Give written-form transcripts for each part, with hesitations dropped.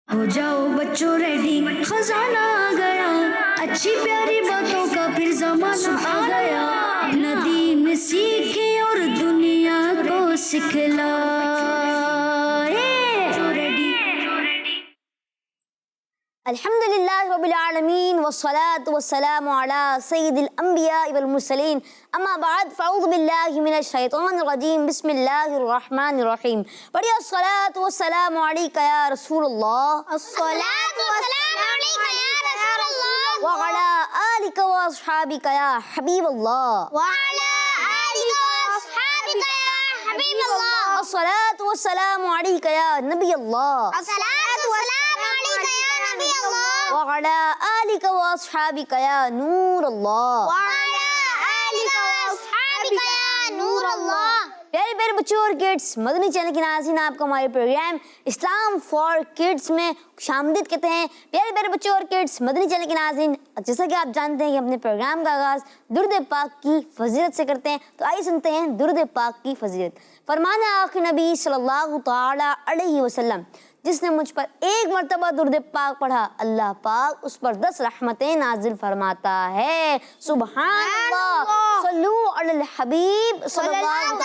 हो जाओ बच्चों रेडी, खजाना आ गया, अच्छी प्यारी बातों का फिर जमाना आ गया। नदी में सीखे और दुनिया को सिखलाए। अल्हम्दुलिल्लाह रब्बिल आलमीन वस्सलातु वस्सलामु अला सय्यिदिल अंबिया वल मुरसलीन अम्मा बाद फ़अऊज़ु बिल्लाहि मिनश शैतानिर रजीम बिस्मिल्लाहिर रहमानिर रहीम। पढ़िए अस्सलातु वस्सलामु अलैका या रसूलल्लाह, अस्सलातु वस्सलामु अलैका या रसूलल्लाह व अला आलिका व अस्हाबिका या हबीबल्लाह, व अला आलिका व अस्हाबिका या हबीबल्लाह, अस्सलातु वस्सलामु अलैका या नबीयल्लाह, अस्सलातु वस्सलामु अलैका या नबीयल्लाह व अला आलिका व अस्हाबिका या नूरल्लाह, व अला आलिका व अस्हाबिका या नूरल्लाह। प्यारे प्यारे बच्चों और किड्स, मदनी चैनल के नाज़रीन, आपको हमारे प्रोग्राम इस्लाम फॉर किड्स में खुशामदीद कहते हैं। प्यारे प्यारे बच्चों और किड्स, मदनी चैनल के नाज़रीन, जैसा कि आप जानते हैं कि अपने प्रोग्राम का आगाज़ दुरूद पाक की फजीलत से करते हैं, तो आइए सुनते हैं दुरूद पाक की फजीलत। फरमाने आखिर नबी सल्लल्लाहु ताला अलैहि वसल्लम, जिसने मुझ पर एक मर्तबा दुरूद पाक पढ़ा, अल्लाह पाक उस पर 10 रहमतें नाजिल फरमाता है। सुबहानअल्लाह, सल्लू अलल हबीब सल्लल्लाहु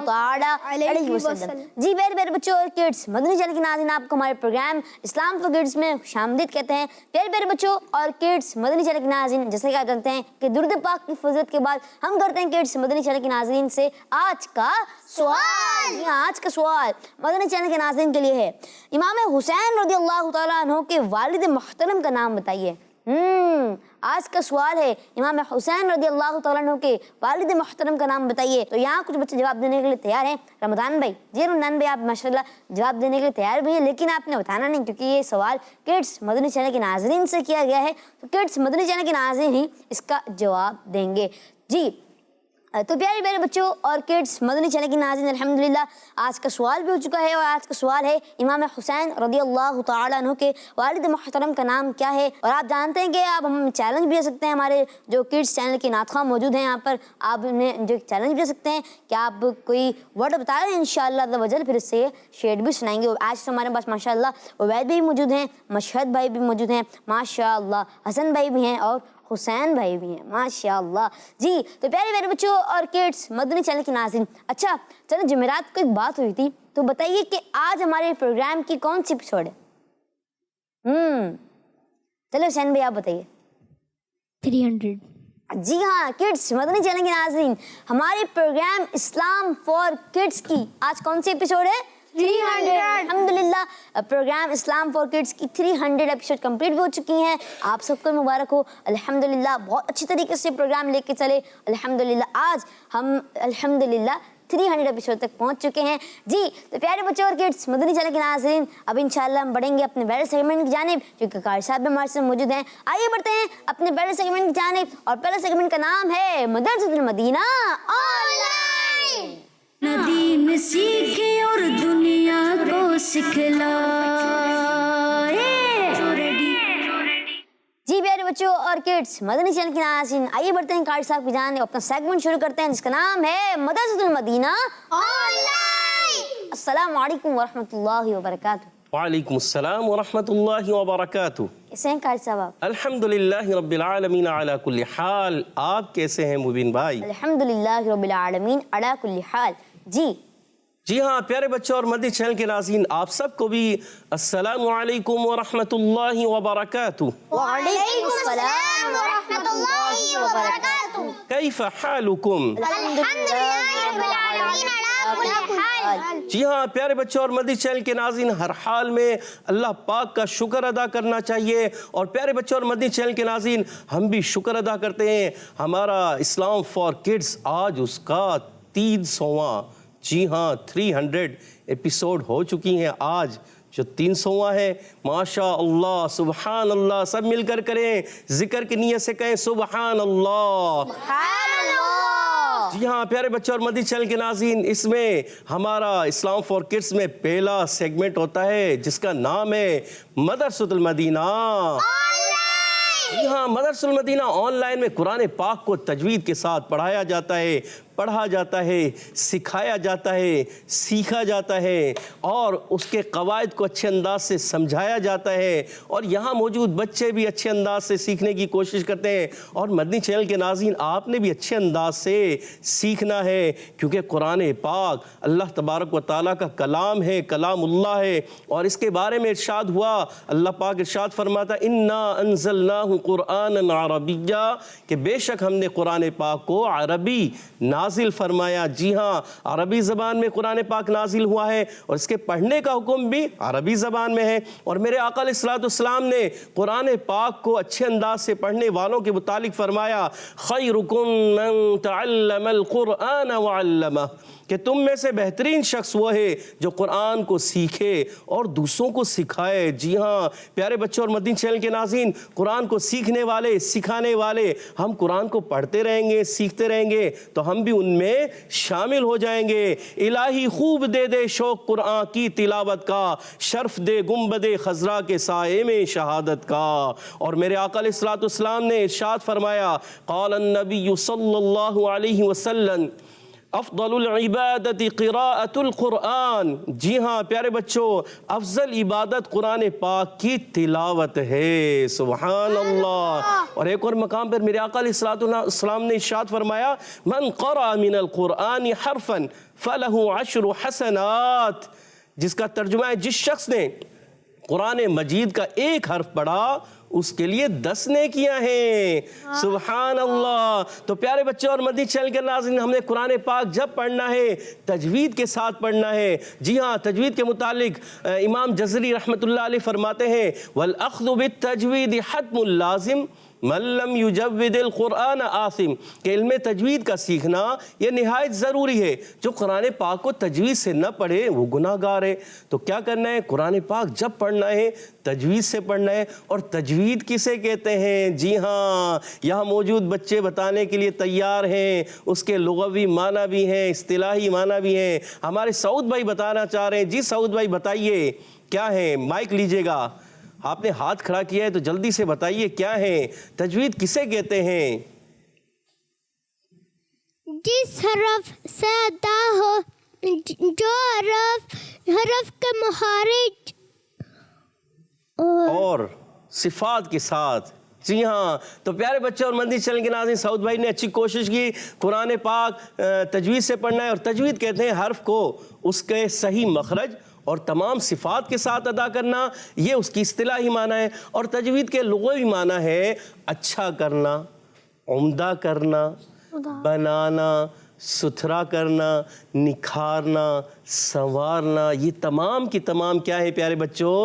ताला अलैहि वसल्लम। जी प्यारे प्यारे बच्चों और किड्स, मदनी चैनल के नाज़रीन, आपको हमारे प्रोग्राम इस्लाम फॉर किड्स में खुशामदीद कहते हैं। प्यारे प्यारे बच्चों और किड्स, मदनी चैनल के नाज़रीन, जैसे कि आप जानते हैं कि दुरूद पाक की फजीलत के बाद हम करते हैं किड्स मदनी चैनल के नाज़रीन से आज का सवाल। आज का सवाल मदनी चैनल के नाज़रीन के लिए है, इमाम हुसैन रज़ियल्लाहु ताला अन्हु के वालिद मोहतरम का नाम बताइए। आज का सवाल है, इमाम हुसैन रज़ियल्लाहु ताला अन्हु के वालिद मोहतरम का नाम बताइए। तो यहाँ कुछ बच्चे जवाब देने के लिए तैयार हैं। रमज़ान भाई, जी रमज़ान भाई, आप माशाल्लाह जवाब देने के लिए तैयार भी हैं, लेकिन आपने बताना नहीं, क्योंकि ये सवाल किड्स मदनी चैनल के नाज़रीन से किया गया है, तो किड्स मदनी चैनल के नाज़रीन ही इसका जवाब देंगे। जी तो प्यारे प्यारे बच्चों और किड्स, मदनी चैनल की नाज़रीन, अल्हम्दुलिल्लाह आज का सवाल भी हो चुका है, और आज का सवाल है, इमाम हुसैन रज़ियल्लाहु ताला अन्हु के वालिद मोहतरम का नाम क्या है। और आप जानते हैं कि आप हम चैलेंज भी दे सकते हैं, हमारे जो किड्स चैनल के नातख़्वाह मौजूद हैं यहाँ पर, आप उन्हें जो चैलेंज भी दे सकते हैं कि आप कोई वर्ड बता रहे हैं, इंशाअल्लाह अज़्ज़ा वजल फिर इससे शेड भी सुनाएंगे। आज तो हमारे पास माशाअल्लाह उवैद भाई मौजूद हैं, मशहद भाई भी मौजूद हैं, माशाअल्लाह हसन भाई भी हैं और हुसैन भाई भी हैं, माशाअल्लाह। जी तो प्यारे प्यारे बच्चों और किड्स, मदनी चैनल की नाज़रीन, अच्छा चलो जुमेरात को एक बात हुई थी, तो बताइए कि आज हमारे प्रोग्राम की कौन सी एपिसोड है? चलो हुसैन भाई आप बताइए। 300। जी हाँ किड्स, मदनी चैनल की नाज़रीन, हमारे प्रोग्राम इस्लाम फॉर किड्स की आज कौन सी एपिसोड है? 300। अल्हम्दुलिल्लाह प्रोग्राम इस्लाम फॉर किड्स की 300 एपिसोड कंप्लीट भी हो चुकी हैं। आप सबको मुबारक हो। अल्हम्दुलिल्लाह बहुत अच्छी तरीके से प्रोग्राम लेके चले। अल्हम्दुलिल्लाह आज हम अल्हम्दुलिल्लाह 300 एपिसोड तक पहुंच चुके हैं। जी तो प्यारे बच्चों और किड्स, मदनी चैनल के नाज़रीन, अब इंशाअल्लाह हम बढ़ेंगे अपने पहले सेगमेंट की जानिब, क्योंकि कारी साहब भी हमारे साथ मौजूद हैं। आइए बढ़ते हैं अपने पहले सेगमेंट की जानिब, और पहले सेगमेंट का नाम है मदरसतुल मदीना ऑनलाइन। नदी में सीखे और दुनिया को सिखलाए। जी प्यारे बच्चों और किड्स, मदनी चैनल की नाज़रीन, आइए बढ़ते हैं कारी साहब की जानिब, अपना सेगमेंट शुरू करते हैं जिसका नाम है मदरसतुल मदीना ऑनलाइन। अस्सलामु अलैकुम व रहमतुल्लाहि व बरकातुहू। वालेकुम अस्सलाम व रहमतुल्लाहि व बरकातुहू। कैसे हैं कारी साहब आप? अल्हम्दुलिल्लाहि रब्बिल आलमीन अला कुल्ली हाल। आप कैसे हैं मुबीन भाई? अल्हम्दुलिल्लाहि रब्बिल आलमीन अला कुल्ली हाल। जी हाँ प्यारे बच्चों और मदनी चैनल के नाज़रीन, आप सबको भी अस्सलामु अलैकुम व रहमतुल्लाहि व बरकातुहू। वालेकुम अस्सलाम व रहमतुल्लाहि व बरकातुहू। कैफ़ हालुकुम? अल्हम्दुलिल्लाहि रब्बिल आलमीन अला कुल्ली हाल। जी हाँ प्यारे बच्चों और मदनी चैनल के नाज़रीन, हर हाल में अल्लाह पाक का शुक्र अदा करना चाहिए। और प्यारे बच्चों और मदनी चैनल के नाज़रीन, हम भी शुक्र अदा करते हैं। हमारा इस्लाम फॉर किड्स आज उसका 300वां, जी हाँ 300 एपिसोड हो चुकी हैं। आज जो 300वां है, माशा अल्लाह सुबहान अल्लाह, सब मिलकर करें, जिक्र की नीयत से कहें सुबहान अल्लाह। जी हाँ प्यारे बच्चों और मदनी चैनल के नाज़रीन, इसमें हमारा इस्लाम फॉर किड्स में पहला सेगमेंट होता है जिसका नाम है मदरसतुल मदीना। जी हाँ मदरसतुल मदीना ऑनलाइन में कुरान पाक को तजवीद के साथ पढ़ाया जाता है। پڑھا جاتا ہے، سکھایا جاتا ہے، سیکھا جاتا ہے اور اس کے قواعد کو اچھے انداز سے سمجھایا جاتا ہے، اور یہاں موجود بچے بھی اچھے انداز سے سیکھنے کی کوشش کرتے ہیں۔ اور مدنی چینل کے ناظرین، آپ نے بھی اچھے انداز سے سیکھنا ہے، کیونکہ قرآن پاک اللہ تبارک و تعالیٰ کا کلام ہے، کلام اللہ ہے، اور اس کے بارے میں ارشاد ہوا، اللہ پاک ارشاد فرماتا انا انزلناہ قرآنا عربیا، کہ بے شک ہم نے قرآن پاک کو عربی نازل فرمایا۔ جی ہاں، عربی زبان میں قرآن پاک نازل ہوا ہے، اور اس کے پڑھنے کا حکم بھی عربی زبان میں ہے۔ اور میرے آقا علیہ الصلوۃ والسلام نے قرآن پاک کو اچھے انداز سے پڑھنے والوں کے متعلق فرمایا خیرکم من تعلم القرآن وعلمہ، کہ تم میں سے بہترین شخص وہ ہے جو قرآن کو سیکھے اور دوسروں کو سکھائے۔ جی ہاں پیارے بچوں اور مدنی چینل کے ناظرین، قرآن کو سیکھنے والے، سکھانے والے، ہم قرآن کو پڑھتے رہیں گے، سیکھتے رہیں گے تو ہم بھی ان میں شامل ہو جائیں گے۔ الہی خوب دے دے شوق قرآن کی تلاوت کا، شرف دے گنبد خضرا کے سائے میں شہادت کا۔ اور میرے آقا علیہ الصلوۃ والسلام نے ارشاد فرمایا، قال النبی صلی اللہ علیہ وسلم افضل العبادت قراءۃ القرآن۔ جی ہاں پیارے بچوں، افضل عبادت قرآن پاک کی تلاوت ہے۔ سبحان اللہ۔ اور ایک اور مقام پر میرے آقا علیہ الصلوۃ والسلام نے ارشاد فرمایا، من قرأ من القرآن حرفا فلہ 10 حسنات، جس کا ترجمہ ہے جس شخص نے قرآن مجید کا ایک حرف پڑھا اس کے لیے 10 نیکیاں ہیں۔ سبحان اللہ۔ تو پیارے بچے اور مدنی چینل کے ناظرین، ہم نے قرآن پاک جب پڑھنا ہے تجوید کے ساتھ پڑھنا ہے۔ جی ہاں، تجوید کے متعلق امام جزری رحمۃ اللہ علیہ فرماتے ہیں، وَالْأَخْذُ بِالتَّجْوِيدِ حَتْمٌ لَازِمٌ مَن لَّمْ يُجَوِّدِ الْقُرْآنَ آثِم، کہ علم تجوید کا سیکھنا یہ نہایت ضروری ہے۔ جو قرآن پاک کو تجوید سے نہ پڑھے وہ گناہ گار ہے۔ تو کیا کرنا ہے؟ قرآن پاک جب پڑھنا ہے تجوید سے پڑھنا ہے۔ اور تجوید کسے کہتے ہیں؟ جی ہاں، یہاں موجود بچے بتانے کے لیے تیار ہیں، اس کے لغوی معنی بھی ہیں، اصطلاحی معنی بھی ہیں۔ ہمارے سعود بھائی بتانا چاہ رہے ہیں۔ جی سعود بھائی بتائیے کیا ہے؟ مائک لیجئے گا، آپ نے ہاتھ کھڑا کیا ہے تو جلدی سے بتائیے کیا ہے؟ تجوید کسے کہتے ہیں؟ جس حرف سے ادا ہو، جو حرف کے مخارج اور صفات کے ساتھ۔ جی ہاں، تو پیارے بچے اور مدنی چینل کے ناظرین، سعود بھائی نے اچھی کوشش کی۔ قرآن پاک تجوید سے پڑھنا ہے، اور تجوید کہتے ہیں حرف کو اس کے صحیح مخرج اور تمام صفات کے ساتھ ادا کرنا، یہ اس کی اصطلاحی معنی ہے۔ اور تجوید کے لغوی معنی ہے اچھا کرنا، عمدہ کرنا، بنانا، ستھرا کرنا، نکھارنا، سنوارنا، یہ تمام کی تمام کیا ہے پیارے بچوں؟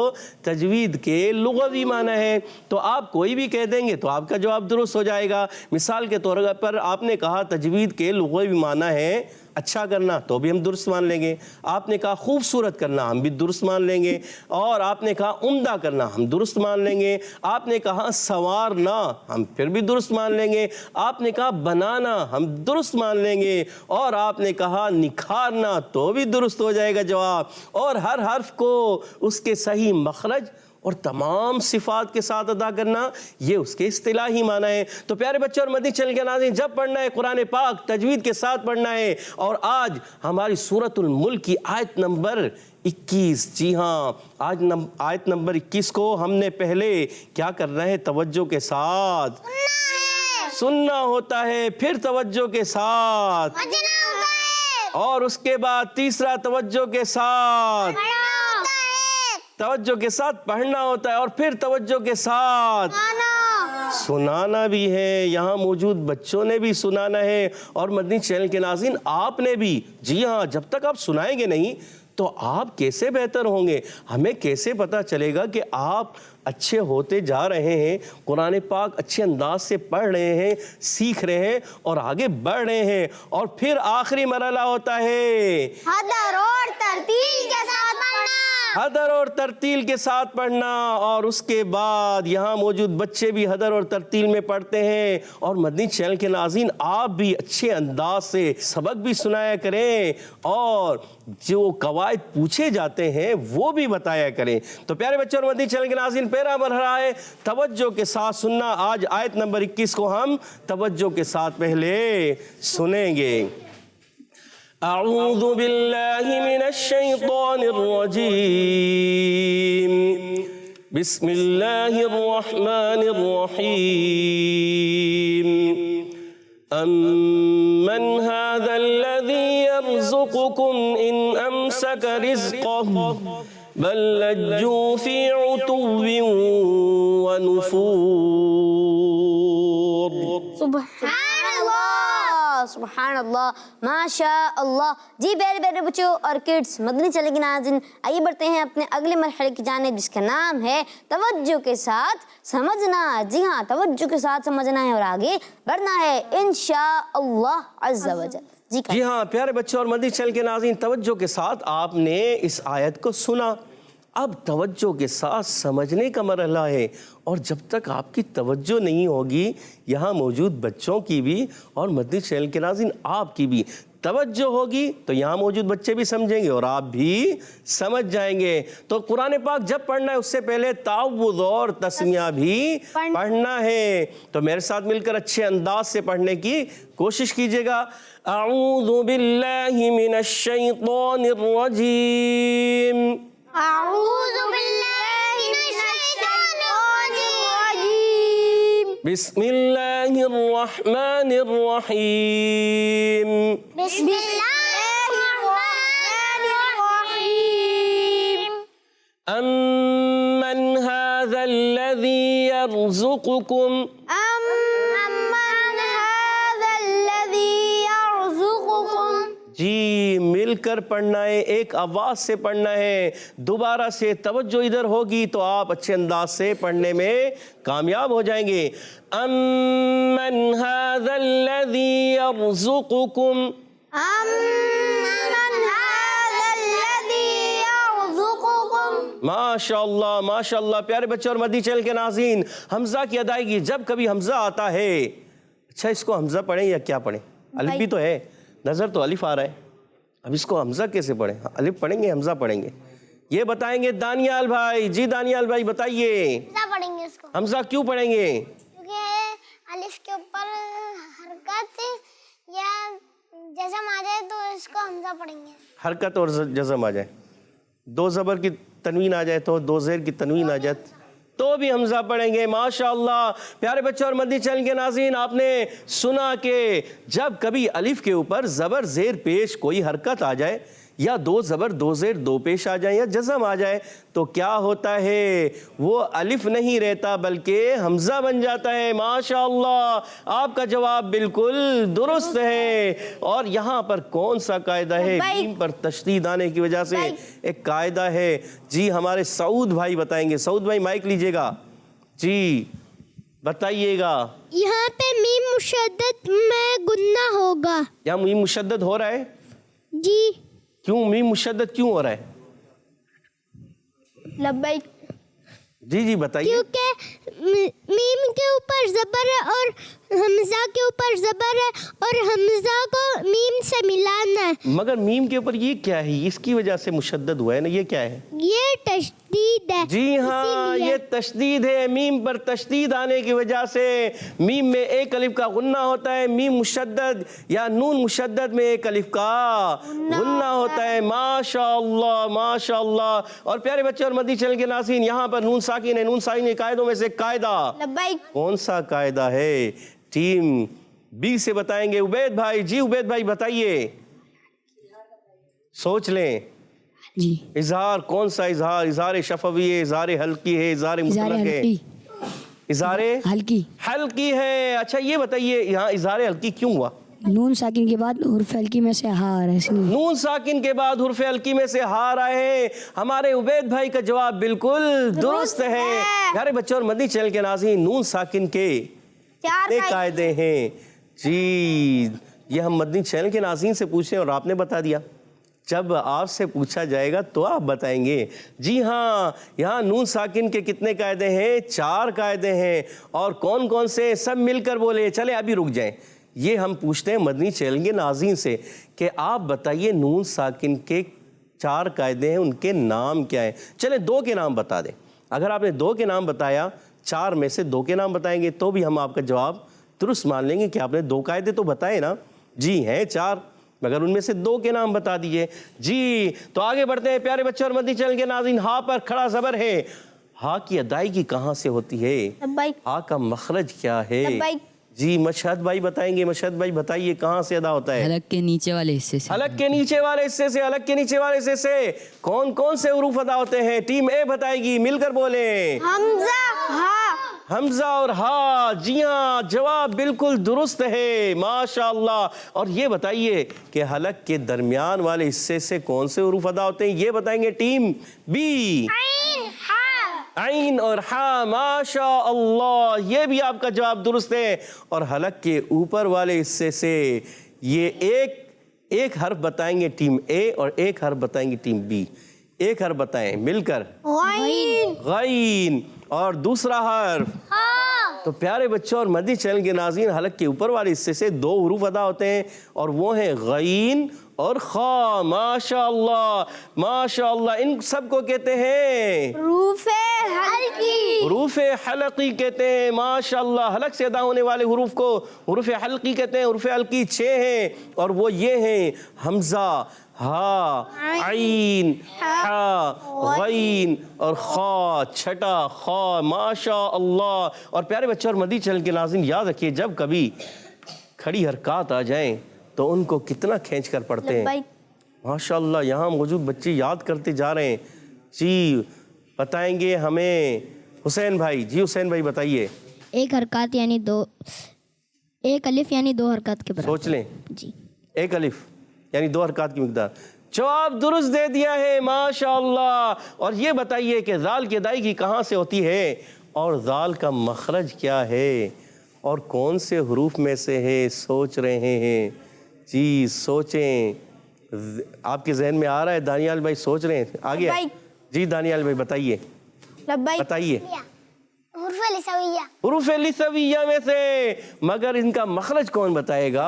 تجوید کے لغوی معنی ہے۔ تو آپ کوئی بھی کہہ دیں گے تو آپ کا جواب درست ہو جائے گا۔ مثال کے طور پر آپ نے کہا تجوید کے لغوی معنی ہے اچھا کرنا، تو بھی ہم درست مان لیں گے۔ آپ نے کہا خوبصورت کرنا، ہم بھی درست مان لیں گے۔ اور آپ نے کہا عمدہ کرنا، ہم درست مان لیں گے۔ آپ نے کہا سنوارنا، ہم پھر بھی درست مان لیں گے۔ آپ نے کہا بنانا، ہم درست مان لیں گے۔ اور آپ نے کہا نکھارنا، تو بھی درست ہو جائے گا جواب۔ اور ہر حرف کو اس کے صحیح مخرج اور تمام صفات کے ساتھ ادا کرنا، یہ اس کے اصطلاحی معنی ہے۔ تو پیارے بچے اور مدنی چینل کے ناظرین، جب پڑھنا ہے قرآن پاک تجوید کے ساتھ پڑھنا ہے۔ اور آج ہماری سورۃ الملک کی آیت نمبر 21، جی ہاں آج آیت نمبر 21 کو ہم نے پہلے کیا کرنا ہے؟ توجہ کے ساتھ سننا ہوتا ہے، پھر توجہ کے ساتھ، اور اس کے بعد تیسرا توجہ کے ساتھ پڑھنا ہوتا ہے، اور پھر توجہ کے ساتھ سنانا بھی ہے۔ یہاں موجود بچوں نے بھی سنانا ہے، اور مدنی چینل کے ناظرین آپ نے بھی۔ جی ہاں، جب تک آپ سنائیں گے نہیں تو آپ کیسے بہتر ہوں گے؟ ہمیں کیسے پتہ چلے گا کہ آپ اچھے ہوتے جا رہے ہیں، قرآن پاک اچھے انداز سے پڑھ رہے ہیں، سیکھ رہے ہیں اور آگے بڑھ رہے ہیں؟ اور پھر آخری مرحلہ ہوتا ہے حدر اور ترتیل کے ساتھ پڑھنا۔ حدر اور ترتیل کے ساتھ پڑھنا، اور اس کے بعد یہاں موجود بچے بھی حدر اور ترتیل میں پڑھتے ہیں۔ اور مدنی چینل کے ناظرین آپ بھی اچھے انداز سے سبق بھی سنایا کریں، اور جو قواعد پوچھے جاتے ہیں وہ بھی بتایا کریں۔ تو پیارے بچے اور مدنی چینل کے ناظرین، پہلا مرحلہ ہے توجہ کے ساتھ سننا۔ آج آیت نمبر 21 کو ہم توجہ کے ساتھ پہلے سنیں گے۔ اعوذ باللہ من الشیطان الرجیم بسم اللہ الرحمن الرحیم امن هذا الذي يرزقكم ان امسك رزقه بل لجوا في عتو ونفور سبحان اللہ، سبحان اللہ، ماشاء اللہ۔ جی پیارے پیارے بچوں اور کڈس، مدنی چینل کے ناظرین، آئیے بڑھتے ہیں اپنے اگلے مرحلے کی جانب، جس کا نام ہے توجہ کے ساتھ سمجھنا۔ جی ہاں، توجہ کے ساتھ سمجھنا ہے اور آگے بڑھنا ہے انشاءاللہ عز و جل۔ جی ہاں پیارے بچوں اور مدنی چینل کے ناظرین، توجہ کے ساتھ آپ نے اس آیت کو سنا، اب توجہ کے ساتھ سمجھنے کا مرحلہ ہے، اور جب تک آپ کی توجہ نہیں ہوگی، یہاں موجود بچوں کی بھی اور مدنی چینل کے ناظرین آپ کی بھی توجہ ہوگی تو یہاں موجود بچے بھی سمجھیں گے اور آپ بھی سمجھ جائیں گے۔ تو قرآن پاک جب پڑھنا ہے اس سے پہلے تعوذ اور تسمیہ بھی پڑھنا ہے، تو میرے ساتھ مل کر اچھے انداز سے پڑھنے کی کوشش کیجیے گا۔ اعوذ باللہ من الشیطان الرجیم، أعوذ بالله من الشيطان الرجيم بسم اللہ الرحمن الرحیم بسم الله الرحمن الرحيم امن هذا الذي يرزقكم أمن هذا الذي يرزقكم جی مل کر پڑھنا ہے، ایک آواز سے پڑھنا ہے، دوبارہ سے توجہ ادھر ہوگی تو آپ اچھے انداز سے پڑھنے میں کامیاب ہو جائیں گے۔ امن هذا الذي يرزقكم أمن هذا الذي يرزقكم ماشاءاللہ ماشاءاللہ۔ پیارے بچے اور مدنی چینل کے ناظرین، حمزہ کی ادائیگی، جب کبھی حمزہ آتا ہے، اچھا اس کو حمزہ پڑھیں یا کیا پڑھیں؟ الف بھی تو ہے، نظر تو الف آ رہا ہے، اب اس کو حمزہ کیسے پڑھیں؟ الف پڑھیں گے حمزہ پڑھیں گے؟ یہ بتائیں گے دانیال بھائی۔ جی دانیال بھائی بتائیے، حمزہ پڑھیں گے اس کو، حمزہ کیوں پڑھیں گے؟ کیونکہ الف کے اوپر حرکت یا جزم آ جائے تو اس کو حمزہ پڑھیں گے۔ حرکت اور جزم آ جائے، دو زبر کی تنوین آ جائے تو دو زیر کی تنوین آ جائے تو بھی حمزہ پڑھیں گے۔ ماشاءاللہ پیارے بچے اور مدنی چینل کے ناظرین، آپ نے سنا کہ جب کبھی الف کے اوپر زبر زیر پیش کوئی حرکت آ جائے یا دو زبر دو زیر دو پیش آ جائیں یا جزم آ جائے تو کیا ہوتا ہے؟ وہ الف نہیں رہتا بلکہ حمزہ بن جاتا ہے۔ ماشاءاللہ آپ کا جواب بالکل درست ہے۔ اور یہاں پر کون سا قاعدہ ہے؟ میم پر تشدید آنے کی وجہ سے ایک قاعدہ ہے۔ جی ہمارے سعود بھائی بتائیں گے۔ سعود بھائی مائک لیجئے گا، جی بتائیے گا۔ یہاں پہ میم مشدد میں گننا ہوگا۔ یہاں میم مشدد ہو رہا ہے؟ جی کیوں میم مشدد کیوں ہو رہا ہے؟ لبیک، جی جی بتائیے۔ کیونکہ میم کے اوپر زبر ہے اور حمزہ کے اوپر زبر ہے اور حمزہ کو میم سے ملانا ہے۔ مگر میم کے اوپر یہ کیا ہے؟ اس کی وجہ سے مشدد ہوا ہے نا، یہ کیا ہے؟ یہ تشدید ہے۔ جی ہاں یہ تشدید ہے، میم پر تشدید آنے کی وجہ سے میم میں ایک الف کا غنہ ہوتا ہے، میم مشدد یا نون مشدد میں ایک الف کا غنہ ہوتا ہے۔ ماشاءاللہ ماشاءاللہ۔ اور پیارے بچے اور مدنی چینل کے ناظرین، یہاں پر نون ساکن ہے، نون ساکن کے قاعدوں میں سے قاعدہ لبیک، کون سا قاعدہ ہے؟ ٹیم بی سے بتائیں گے عبید بھائی۔ جی عبید بھائی بتائیے، سوچ لیں۔ جی اظہار کون سا اظہار؟ اظہار شفوی ہے، اظہار حلقی ہے، اظہار مطلق ہے؟ اظہار ہلکی حلقی ہے۔ اچھا یہ بتائیے یہاں اظہار حلقی کیوں ہوا؟ نون ساکن کے بعد حرف ہلکی میں سے ہا آ رہا ہے اس لیے۔ نون ساکن کے بعد حرف حلقی میں سے ہا رہا ہے۔ ہمارے عبید بھائی کا جواب بالکل درست ہے۔ پیارے بچوں اور مدنی چینل کے ناظرین، نون ساکن کے کتنے قاعدے ہیں؟ جی یہ ہم مدنی چینل کے ناظرین سے پوچھیں اور آپ نے بتا دیا، جب آپ سے پوچھا جائے گا تو آپ بتائیں گے۔ جی ہاں یہاں نون ساکن کے کتنے قاعدے ہیں؟ 4 قاعدے ہیں۔ اور کون کون سے؟ سب مل کر بولے۔ چلے ابھی رک جائیں، یہ ہم پوچھتے ہیں مدنی چینل کے ناظرین سے کہ آپ بتائیے نون ساکن کے 4 قاعدے ہیں، ان کے نام کیا ہیں؟ چلیں 2 کے نام بتا دیں۔ اگر آپ نے 2 کے نام بتایا، 4 میں سے 2 کے نام بتائیں گے تو بھی ہم آپ کا جواب درست مان لیں گے کہ آپ نے 2 قاعدے تو بتائے نا۔ جی ہیں 4، मगर उनमें से 2 के नाम बता दिए जी। तो आगे बढ़ते हैं प्यारे बच्चों और मदनी चैनल के नाज़रीन। हा पर खड़ा ज़बर है, हा की अदायगी कहाँ से होती है? लब्बैक। हा का मखरज क्या है? लब्बैक। जी मशहद भाई बताएंगे। मशहद भाई बताइए कहाँ से अदा होता है? हलक के नीचे वाले हिस्से से। हलक के नीचे वाले हिस्से से। हलक के नीचे वाले हिस्से से कौन कौन से हुरूफ अदा होते हैं? टीम ए बताएगी, मिलकर बोले। हमजा, हा। हमजा और हा। जी हाँ, जवाब बिल्कुल दुरुस्त है, माशाअल्लाह। और ये बताइए कि हलक के दरमियान वाले हिस्से से कौन से हुरूफ अदा होते हैं? ये बताएंगे टीम बी। आइन और हा, माशा अल्लाह, ये भी आपका जवाब दुरुस्त है। और हलक के ऊपर वाले हिस्से से ये एक हर्फ बताएंगे टीम ए और एक हर्फ बताएंगे टीम बी। एक हर्फ बताएं मिलकर। गैन। और दूसरा हर्फ। तो प्यारे बच्चों और मदनी चैनल के नाज़रीन, हलक के ऊपर वाले हिस्से से 2 हुरूफ अदा होते हैं और वो हैं गैन और खा। माशाअल्लाह माशाअल्लाह। इन सब को कहते हैं रूफे हल्की। हुरूफ हलकी कहते हैं, माशाअल्लाह। हलक से अदा होने वाले हुरूफ को हुरूफ हलकी कहते हैं। हुरूफ हलकी 6 हैं और वो ये हैं हमजा, हा, आइन, हा, गैन और खा। छठा खा, माशाअल्लाह। और प्यारे बच्चों और मदनी चैनल के नाज़रीन, याद रखिए जब कभी खड़ी हरकत आ जाएं तो उनको कितना खींच कर पढ़ते हैं। माशाअल्लाह, यहाँ मौजूद बच्चे याद करते जा रहे हैं जी। बताएंगे हमें हुसैन भाई। जी हुसैन भाई बताइए। एक हरकत यानी 2, एक अलिफ यानी 2 हरकत के बराबर। सोच लें। जी। एक अलिफ यानी 2 हरकत की मिकदार। जवाब दुरुस्त दे दिया है, माशाअल्लाह। और ये बताइए कि जाल की अदायगी कहाँ से होती है और जाल का मखरज क्या है और कौन से हुरूफ में से है? सोच रहे हैं जी, सोचें। आपके जहन में आ रहा है? दानियाल भाई सोच रहे हैं। आगे जी दानियाल भाई बताइए। बताइए। हुरूफ लिसविया में से, मगर इनका मखरज कौन बताएगा?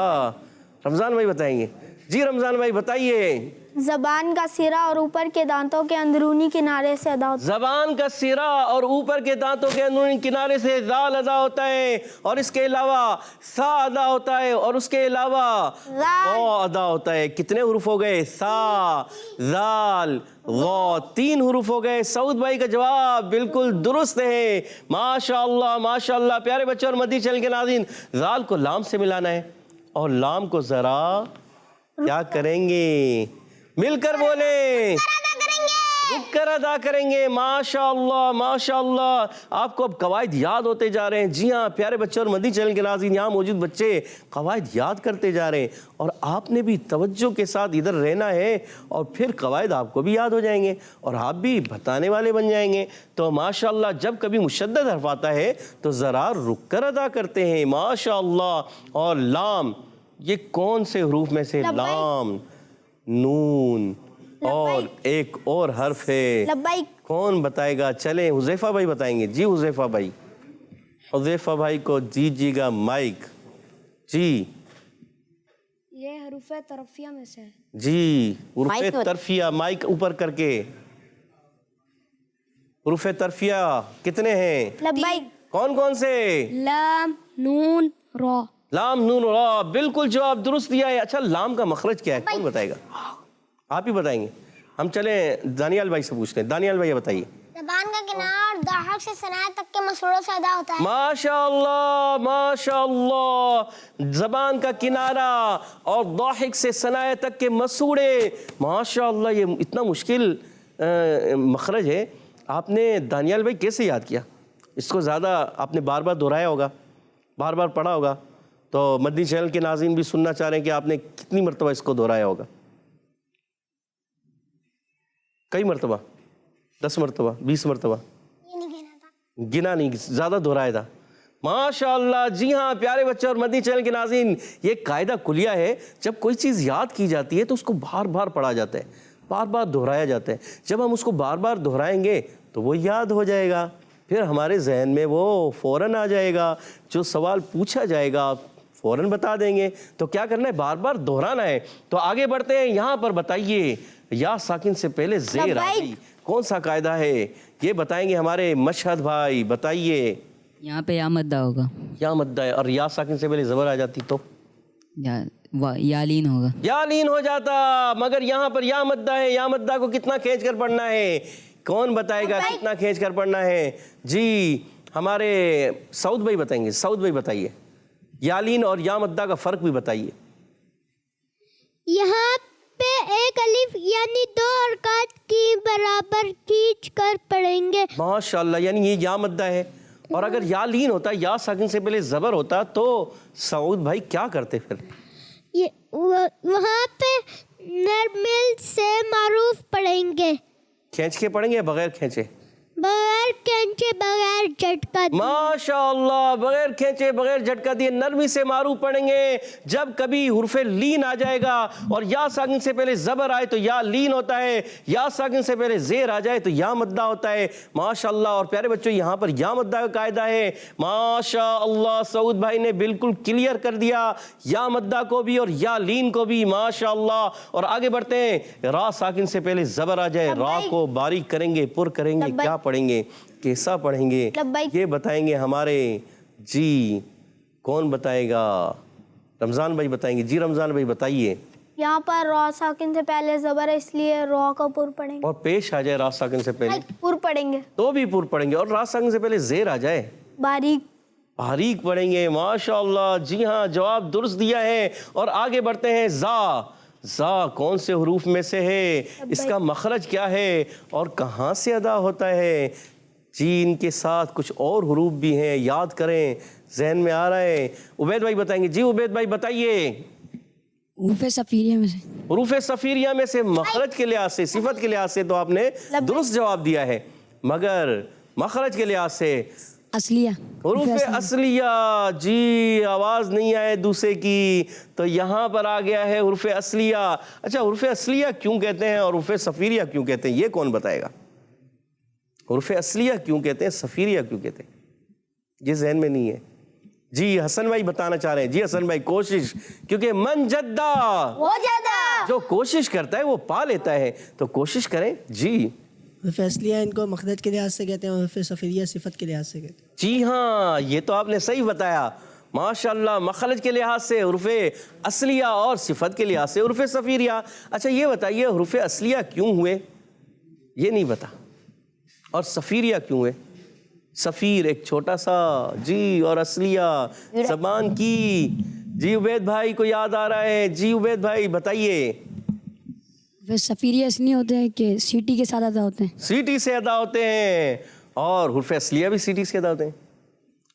रमजान भाई बताएंगे। जी रमजान भाई बताइए। जबान का सिरा और ऊपर के दांतों के अंदरूनी किनारे से अदा होता है। जबान का सिरा और ऊपर के दांतों के अंदरूनी किनारे से जाल अदा होता है और इसके अलावा सा अदा होता है और उसके अलावा वो अदा होता है। कितने हुरूफ हो गए? सा, जाल, वो। 3 हुरूफ हो गए। सऊद भाई का जवाब बिल्कुल दुरुस्त है, माशाअल्लाह माशाअल्लाह। प्यारे बच्चों और मदनी चैनल के नाज़रीन, जाल को लाम से मिलाना है और लाम को जरा क्या करेंगे? मिलकर बोले। रुक कर अदा करेंगे। माशाअल्लाह माशाअल्लाह। आपको अब कवायद याद होते जा रहे हैं। जी हाँ प्यारे बच्चों और मदनी चैनल के नाज़रीन, यहाँ मौजूद बच्चे कवायद याद करते जा रहे हैं और आपने भी तवज्जो के साथ इधर रहना है और फिर कवायद आपको भी याद हो जाएंगे और आप भी बताने वाले बन जाएंगे। तो माशाअल्लाह, जब कभी मुशद्दद हर्फ आता है तो ज़रा रुक कर अदा करते हैं, माशाअल्लाह। और लाम, ये कौन से हुरूफ में से? लाम, नून और एक और हर्फ है। कौन बताएगा? चलें हुज़ैफा भाई बताएंगे। जी हुज़ैफा भाई। हुज़ैफा भाई को दीजिएगा माइक। जी ये हरूफ तरफिया में से है। जी हुरूफ तरफिया, माइक ऊपर करके। हुरूफ तरफिया कितने हैं? कौन कौन से? लाम, नून, रा। लाम, नून, रा। बिल्कुल जवाब दुरुस्त दिया है। अच्छा, लाम का मखरज क्या है? कौन बताएगा? आप ही बताएंगे। हम चले दानियाल भाई से पूछते हैं। दानियाल भाई बताइए। जबान का किनारा दाहक से सनाए तक के मसूड़ों से अदा होता है। माशाअल्लाह माशाअल्लाह। जबान का किनारा और दाहिक से सनाए तक के मसूड़े, माशाअल्लाह। ये इतना मुश्किल मखरज है, आपने दानियाल भाई कैसे याद किया? इसको ज़्यादा आपने बार बार दोहराया होगा, बार बार पढ़ा होगा। तो मदनी चैनल के नाज़रीन भी सुनना चाह रहे हैं कि आपने कितनी मरतबा इसको दोहराया होगा? कई मरतबा? 10 मरतबा, 20 मरतबा? गिना नहीं, ज़्यादा दोहराया था। माशाअल्लाह। जी हाँ प्यारे बच्चे और मदनी चैनल के नाज़रीन, ये कायदा कुलिया है, जब कोई चीज़ याद की जाती है तो उसको बार बार पढ़ा जाता है, बार बार दोहराया जाता है। जब हम उसको बार बार दोहराएंगे तो वो याद हो जाएगा, फिर हमारे जहन में वो फ़ौरन आ जाएगा। जो सवाल पूछा जाएगा फ़ौरन बता देंगे। तो क्या करना है? बार बार दोहराना है। तो आगे बढ़ते हैं। यहाँ पर बताइए, या साकिन से पहले ज़ेर आ गई, कौन सा कायदा है? ये बताएंगे हमारे मशहद भाई। बताइए। यहाँ पे या मद्दा होगा। या मद्दा है और या साकिन से पहले ज़बर आ जाती तो या यालीन होगा। यालीन हो जाता, मगर यहाँ पर या मद्दा है, या मद्दा को कितना खींच कर पढ़ना है, कौन बताएगा कितना खींच कर पढ़ना है? जी हमारे सऊद भाई बताएंगे। सऊद भाई बताइए, यालीन और या मद्दा का फ़र्क भी बताइए। यहाँ पे एक अलिफ यानी 2 हरकत की बराबर खींच कर पढ़ेंगे। माशाल्लाह, यानी ये या मद्दा है। और अगर यालीन होता, या साकिन से पहले ज़बर होता, तो सऊद भाई क्या करते फिर? ये वहाँ पे नरमिल से मारूफ पढ़ेंगे। खींच के पढ़ेंगे या बगैर खींचे? बगैर खींचे बगैर झटका दिए। माशाअल्लाह, बगैर खींचे बगैर झटका दिए नरमी से मारूफ पढ़ेंगे। जब कभी हुर्फे लीन आ जाएगा और या साकिन से पहले ज़बर आए तो या लीन होता है, या साकिन से पहले ज़ेर आ जाए तो या मद्दा होता है। माशाअल्लाह। और प्यारे बच्चों, यहाँ पर या मद्दा का कायदा है। माशाअल्लाह, सऊद भाई ने बिल्कुल क्लियर कर दिया, या मद्दा को भी और या लीन को भी। माशाअल्लाह। और आगे बढ़ते हैं, रा साकिन से पहले ज़बर आ जाए, रा को बारीक करेंगे, पुर करेंगे, क्या पढ़ेंगे, कैसा पढ़ेंगे, ये बताएंगे हमारे। जी कौन बताएगा? रमज़ान भाई बताएंगे। जी रमज़ान भाई बताइए। यहाँ पर रॉ साकिन से पहले ज़बर है, इसलिए रॉ का पुर पढ़ेंगे। और पेश आ जाए रा साकिन से पहले पुर पढ़ेंगे तो भी पुर पढ़ेंगे। और रा साकिन से पहले ज़ेर आ जाए बारीक बारीक पढ़ेंगे। माशाअल्लाह, जी हाँ, जवाब दुरुस्त दिया है। और आगे बढ़ते हैं, ज़ा। ज़ा कौन से हुरूफ में से है, इसका मखरज क्या है और कहाँ से अदा होता है? जी इनके साथ कुछ और हुरूफ भी हैं, याद करें, जहन में आ रहा है। उबैद भाई बताएंगे। जी उबैद भाई बताइए। हुरूफ सफ़ीरिया में से। हुरूफ सफ़ीरिया में से मखरज के लिहाज से, सिफत के लिहाज से तो आपने दुरुस्त जवाब दिया है, मगर मखरज के लिहाज से असलिया। हुरूफ असलिया। जी आवाज़ नहीं आए दूसरे की, तो यहाँ पर आ गया है हुरूफ असलिया। अच्छा, हुरूफ असलिया क्यों कहते हैं और हुरूफ सफ़ीरिया क्यों कहते हैं, ये कौन बताएगा? हुरूफ असलिया क्यों कहते हैं, सफ़ीरिया क्यों कहते हैं, ये जहन में नहीं है। जी हसन भाई बताना चाह रहे हैं। जी हसन भाई, कोशिश, क्योंकि मन जद्दा वो ज्यादा जो कोशिश करता है वो पा लेता है, तो कोशिश करें। जी फैसलिया इनको मखरज के लिहाज से कहते हैं और फिर सफ़ीरिया सिफत के लिहाज से कहते हैं। जी हाँ, ये तो आपने सही बताया। माशाअल्लाह, मखरज के लिहाज से हुरूफे असलिया और सिफत के लिहाज से हुरूफे सफ़ीरिया। अच्छा ये बताइए, हुरूफे असलिया क्यों हुए? ये नहीं बता। और सफ़ीरिया क्यों हुए? सफ़ीर एक छोटा सा, जी, और असलिया ज़बान की। जी उबैद भाई को याद आ रहा है। जी उबैद भाई बताइए। वे सफ़ीरिया इसलिए होते हैं कि सीटी के साथ अदा होते हैं। सीटी से अदा होते हैं, और हुर्फ़े असलिया भी सीटी से अदा होते हैं।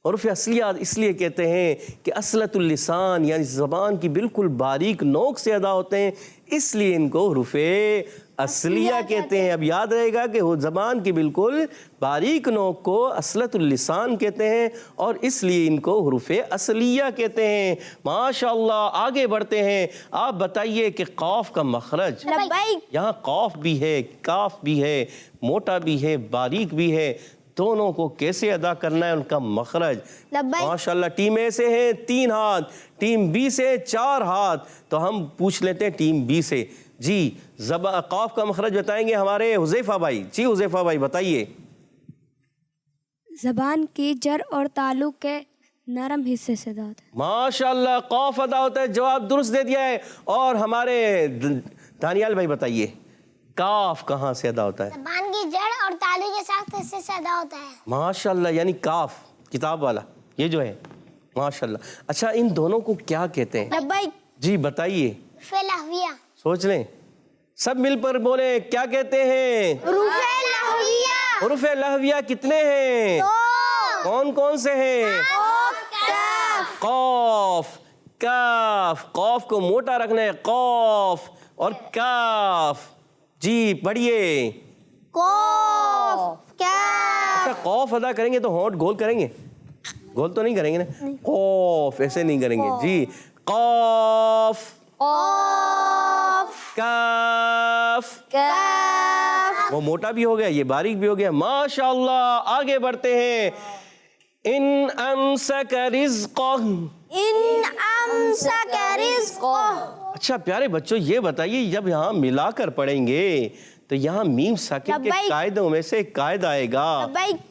और हुर्फ़े असलिया इसलिए कहते हैं कि असलतुल लिसान, यानी ज़बान की बिल्कुल बारीक नोक से अदा होते हैं, इसलिए इनको हुर्फ़े असलिया कहते हैं। अब याद रहेगा कि ज़बान की बिल्कुल बारीक नोक को असलतुल लिसान कहते हैं, और इसलिए इनको हुरूफ़े असलिया कहते हैं। माशाअल्लाह। आगे बढ़ते हैं, आप बताइए कि क़ाफ का मखरज। यहाँ क़ाफ भी है, काफ भी है, मोटा भी है, बारीक भी है, दोनों को कैसे अदा करना है, उनका मखरज। माशाअल्लाह। टीम ए से है 3 हाथ, टीम बी से 4 हाथ, तो हम पूछ लेते हैं टीम बी से। जी क़ाफ का मखरज बताएंगे हमारे हुज़ैफ़ा भाई। जी हुज़ैफ़ा भाई बताइए। ज़बान की जर और ताल्लुक़ के नरम हिस्से से अदा होता है। माशाअल्लाह, क़ाफ अदा होता है, जवाब दुरुस्त दे दिया है। और हमारे दानियाल भाई बताइए, काफ कहाँ से अदा होता है? ज़बान की जड़ और ताल्लुक़ के साथ हिस्से से अदा होता है। माशाअल्लाह, यानी काफ किताब वाला ये जो है। माशाअल्लाह। अच्छा, इन दोनों को क्या कहते हैं? जी बताइए। लहविया। सोच लें, सब मिलकर बोले, क्या कहते हैं? हुरूफ़े लहविया कितने हैं? कौन कौन से हैं? क़ाफ, काफ। क़ाफ को मोटा रखना है, क़ाफ और काफ। जी पढ़िए। अच्छा, क़ाफ अदा करेंगे तो होंठ गोल करेंगे? गोल तो नहीं करेंगे ना, क़ाफ ऐसे नहीं करेंगे। जी क़ाफ, काफ। वो मोटा भी हो गया, ये बारीक भी हो गया। माशाअल्लाह। आगे बढ़ते हैं, इन अमसक रिज़्क़हु। अच्छा प्यारे बच्चों, ये बताइए, जब यहाँ मिलाकर पढ़ेंगे तो यहाँ मीम साकिन के कायदों में से एक कायदा आएगा,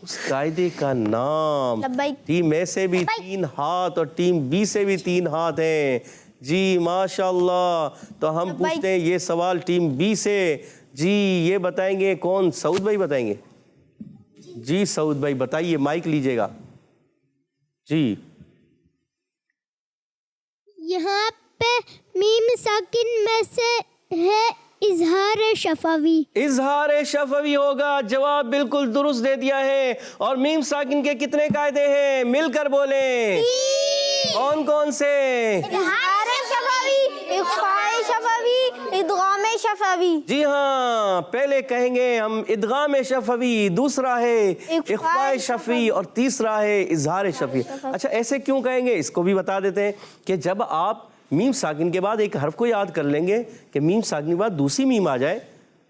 उस कायदे का नाम। टीम ए से भी 3 हाथ और टीम बी से भी 3 हाथ हैं। جی ماشاءاللہ. تو ہم پوچھتے ہیں یہ سوال ٹیم بی سے. جی یہ بتائیں گے کون؟ سعود بھائی بتائیں گے. جی سعود بھائی بتائیے، مائک لیجئے گا. جی یہاں پہ میم ساکن میں سے ہے اظہار شفوی. اظہار شفوی ہوگا. جواب بالکل درست دے دیا ہے. اور میم ساکن کے کتنے قاعدے ہیں؟ مل کر بولیں. کون کون سے؟ اظہار شفوی، اخفاء شفوی، ادغام شفوی. جی ہاں، پہلے کہیں گے ہم ادغام شفوی، دوسرا ہے اخفاء شفوی، اور تیسرا ہے اظہار شفوی. اچھا ایسے کیوں کہیں گے اس کو بھی بتا دیتے ہیں کہ جب آپ میم ساکن کے بعد ایک حرف کو یاد کر لیں گے کہ میم ساکن کے بعد دوسری میم آ جائے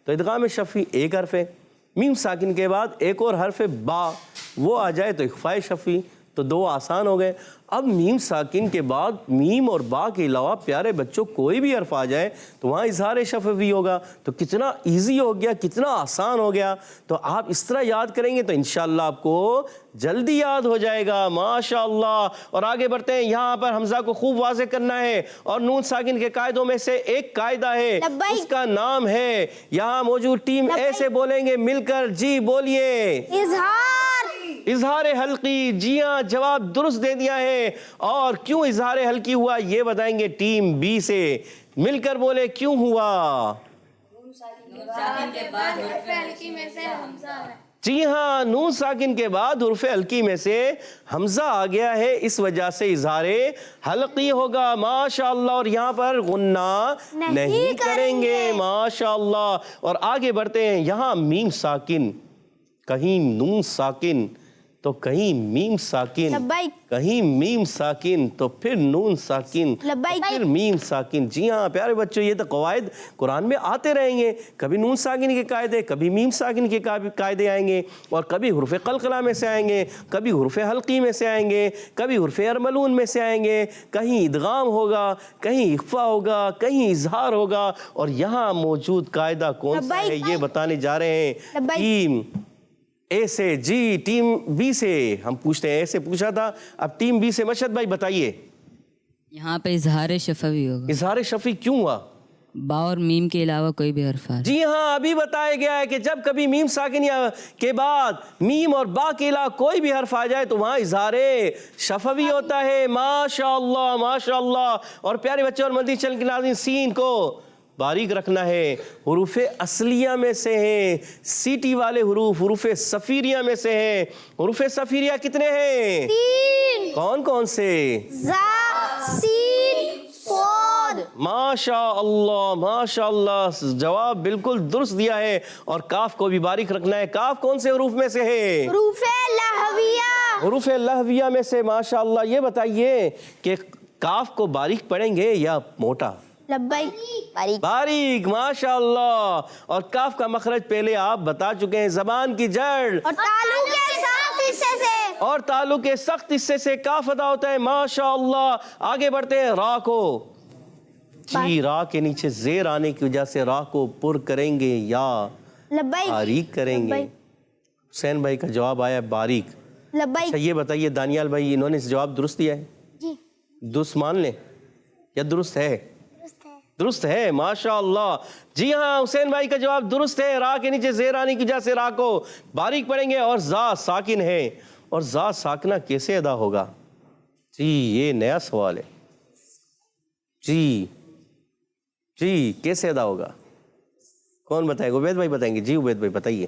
تو ادغام شفوی ایک حرف ہے. میم ساکن کے بعد ایک اور حرف با، وہ آ جائے تو اخفاء شفوی، تو دو آسان ہو گئے. اب میم ساکن کے بعد میم اور با کے علاوہ پیارے بچوں کوئی بھی حرف آ جائے تو وہاں اظہار شفوی ہوگا. تو کتنا ایزی ہو گیا، کتنا آسان ہو گیا. تو آپ اس طرح یاد کریں گے تو انشاءاللہ آپ کو جلدی یاد ہو جائے گا. ماشاءاللہ. اور آگے بڑھتے ہیں. یہاں پر حمزہ کو خوب واضح کرنا ہے، اور نون ساکن کے قاعدوں میں سے ایک قاعدہ ہے، اس کا نام ہے، یہاں موجود ٹیم ایسے بولیں گے مل کر. جی بولیے. اظہار حلقی. جی ہاں، جواب درست دے دیا ہے. اور کیوں اظہار حلقی ہوا یہ بتائیں گے ٹیم بی سے. مل کر بولے کیوں ہوا. جی ہاں، نون ساکن کے بعد حرف حلقی میں سے حمزہ آ گیا ہے، اس وجہ سے اظہار حلقی ہوگا. ماشاءاللہ. اور یہاں پر غنہ نہیں کریں گے. ماشاءاللہ. اور آگے بڑھتے ہیں. یہاں میم ساکن، کہیں نون ساکن تو کہیں میم ساکن، کہیں میم ساکن تو پھر نون ساکن، پھر میم ساکن. جی ہاں پیارے بچوں، یہ تو قواعد قرآن میں آتے رہیں گے. کبھی نون ساکن کے قاعدے، کبھی میم ساکن کے قاعدے آئیں گے، اور کبھی حرف قلقلہ میں سے آئیں گے، کبھی حرف حلقی میں سے آئیں گے، کبھی حرف ارملون میں سے آئیں گے. کہیں ادغام ہوگا، کہیں اخفاء ہوگا، کہیں اظہار ہوگا. اور یہاں موجود قاعدہ کون سا ہے یہ بتانے جا رہے ہیں ٹیم اے سے. جی ٹیم بی سے ہم پوچھتے ہیں. اے سے پوچھا تھا، اب ٹیم بی سے مشہد بھائی بتائیے. یہاں پہ اظہار شفوی ہوگا. اظہار شفوی کیوں ہوا؟ با اور میم کے علاوہ کوئی بھی حرف آ. جی ہاں، ابھی بتایا گیا ہے کہ جب کبھی میم ساکن کے بعد میم اور با کے علاوہ کوئی بھی حرف آ جائے تو وہاں اظہار شفوی ہوتا ہے. ماشاءاللہ ماشاءاللہ. اور پیارے بچے اور مدنی چینل کے ناظرین، سین کو باریک رکھنا ہے. حروف اصلیہ میں سے ہیں سیٹی والے حروف، حروف صفیریہ میں سے ہیں. حروف صفیریہ کتنے ہیں؟ 3. کون کون سے؟ زا، سین، صاد. ماشاءاللہ ماشاءاللہ. جواب بالکل درست دیا ہے. اور کاف کو بھی باریک رکھنا ہے. کاف کون سے حروف میں سے ہے؟ حروف لہویہ. حروف لہویہ میں سے. ماشاءاللہ. یہ بتائیے کہ کاف کو باریک پڑھیں گے یا موٹا؟ لبیک. باریک. ماشاءاللہ. اور کاف کا مخرج پہلے آپ بتا چکے ہیں، زبان کی جڑ اور تالو کے ساتھ حصے سے، اور تالو کے سخت حصے سے کاف ادا ہوتا ہے. ماشاءاللہ. آگے بڑھتے ہیں. را کو، جی را کے نیچے زیر آنے کی وجہ سے را کو پر کریں گے یا باریک کریں گے؟ حسین بھائی کا جواب آیا باریک. اچھا یہ بتائیے دانیال بھائی، انہوں نے جواب درست دیا ہے؟ درست مان لیں یا درست ہے؟ درست ہے. ماشاءاللہ. جی ہاں حسین بھائی کا جواب درست ہے. را کے نیچے زیر آنے کی وجہ سے را کو باریک پڑھیں گے. اور زا ساکن ہے، اور زا ساکنہ کیسے ادا ہوگا؟ جی یہ نیا سوال ہے. جی جی کیسے ادا ہوگا؟ کون بتائے گا؟ عبید بھائی بتائیں گے. جی عبید بھائی بتائیے.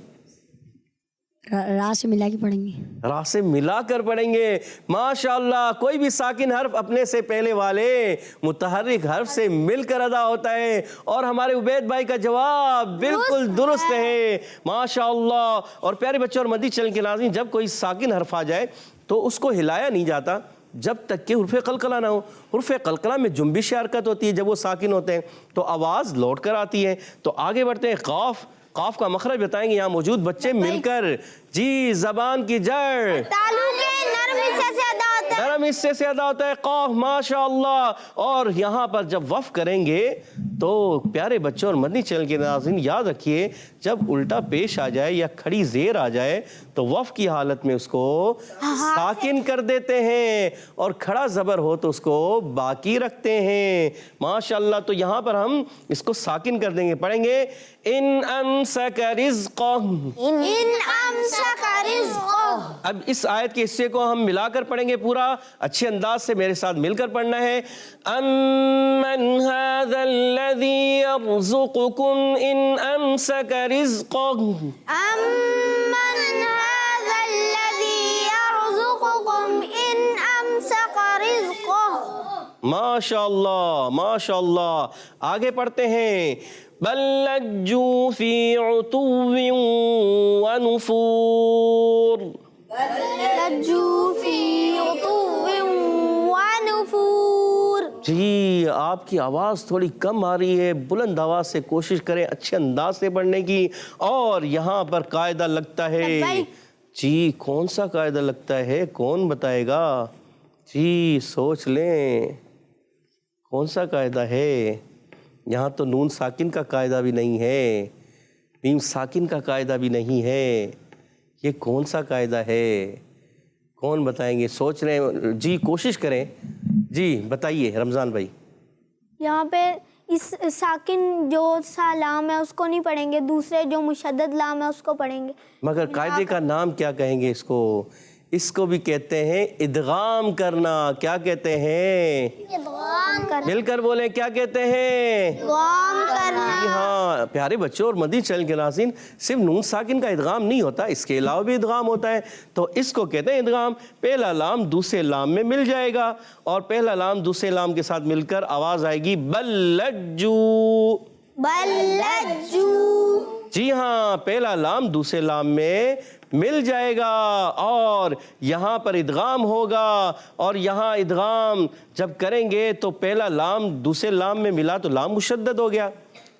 را سے ملا کے پڑھیں گے. را سے ملا کر پڑھیں گے. ماشاءاللہ. کوئی بھی ساکن حرف اپنے سے پہلے والے متحرک حرف سے مل کر ادا ہوتا ہے. اور ہمارے عبید بھائی کا جواب بالکل درست ہے. ماشاءاللہ. اور پیارے بچوں اور مدنی چینل کے ناظرین، جب کوئی ساکن حرف آ جائے تو اس کو ہلایا نہیں جاتا جب تک کہ حرف قلقلہ نہ ہو. حرف قلقلہ میں جنبش حرکت ہوتی ہے، جب وہ ساکن ہوتے ہیں تو آواز لوٹ کر آتی ہے. تو آگے بڑھتے ہیں. قاف، قاف کا مخرج بتائیں گے یہاں موجود بچے مل کر. جی زبان کی جڑ تالو کے نرم حصے سے ادا ہوتا नरम हिस्से से अदा होता है कौफ, माशाअल्लाह। और यहाँ पर जब वफ करेंगे तो प्यारे बच्चों और मदनी चैनल के नाज़रीन याद रखिए, जब उल्टा पेश आ जाए या खड़ी ज़ेर आ जाए तो वफ की हालत में उसको साकिन कर देते हैं, और खड़ा ज़बर हो तो उसको बाकी रखते हैं, माशाअल्लाह। तो यहाँ पर हम इसको साकिन कर देंगे, पढ़ेंगे इन अमसका रिज़्क़हु। अब इस आयत के हिस्से को हम मिलाकर पढ़ेंगे पूरा, अच्छे अंदाज से मेरे साथ मिलकर पढ़ना है। अम्मन हाज़ल्लज़ी यर्ज़ुक़ुकुम इन अमसका रिज़्क़हु। अम्मन हाज़ल्लज़ी यर्ज़ुक़ुकुम इन अमसका रिज़्क़हु। माशाअल्लाह माशाअल्लाह। आगे पढ़ते हैं, बल लज्जू फी उतुव्विन व नुफूर। जी आपकी आवाज़ थोड़ी कम आ रही है, बुलंद आवाज़ से कोशिश करें अच्छे अंदाज से पढ़ने की। और यहाँ पर कायदा लगता है, जी कौन सा कायदा लगता है, कौन बताएगा? जी सोच लें कौन सा कायदा है। यहाँ तो नून साकिन का कायदा भी नहीं है, मीम साकिन का कायदा भी नहीं है, ये कौन सा कायदा है, कौन बताएंगे? सोच रहे हैं जी, कोशिश करें जी, बताइए रमज़ान भाई। यहाँ पे इस साकिन जो सा लाम है उसको नहीं पढ़ेंगे, दूसरे जो मुशद्दद लाम है उसको पढ़ेंगे। मगर कायदे का नाम क्या कहेंगे इसको? इसको भी कहते हैं इदगाम करना। क्या कहते हैं? मिलकर बोले, क्या कहते हैं? जी हाँ प्यारे बच्चों और मदनी चैनल के नाज़रीन, सिर्फ नून साकिन का इदगाम नहीं होता, इसके अलावा भी इदगाम होता है। तो इसको कहते हैं इदगाम। पहला लाम दूसरे लाम में मिल जाएगा, और पहला लाम दूसरे लाम के साथ मिलकर आवाज़ आएगी बल्लज्जू। जी हाँ, पहला लाम दूसरे लाम में मिल जाएगा, और यहाँ पर इदगाम होगा। और यहाँ इदगाम जब करेंगे तो पहला लाम दूसरे लाम में मिला तो लाम मुशद्दद हो गया।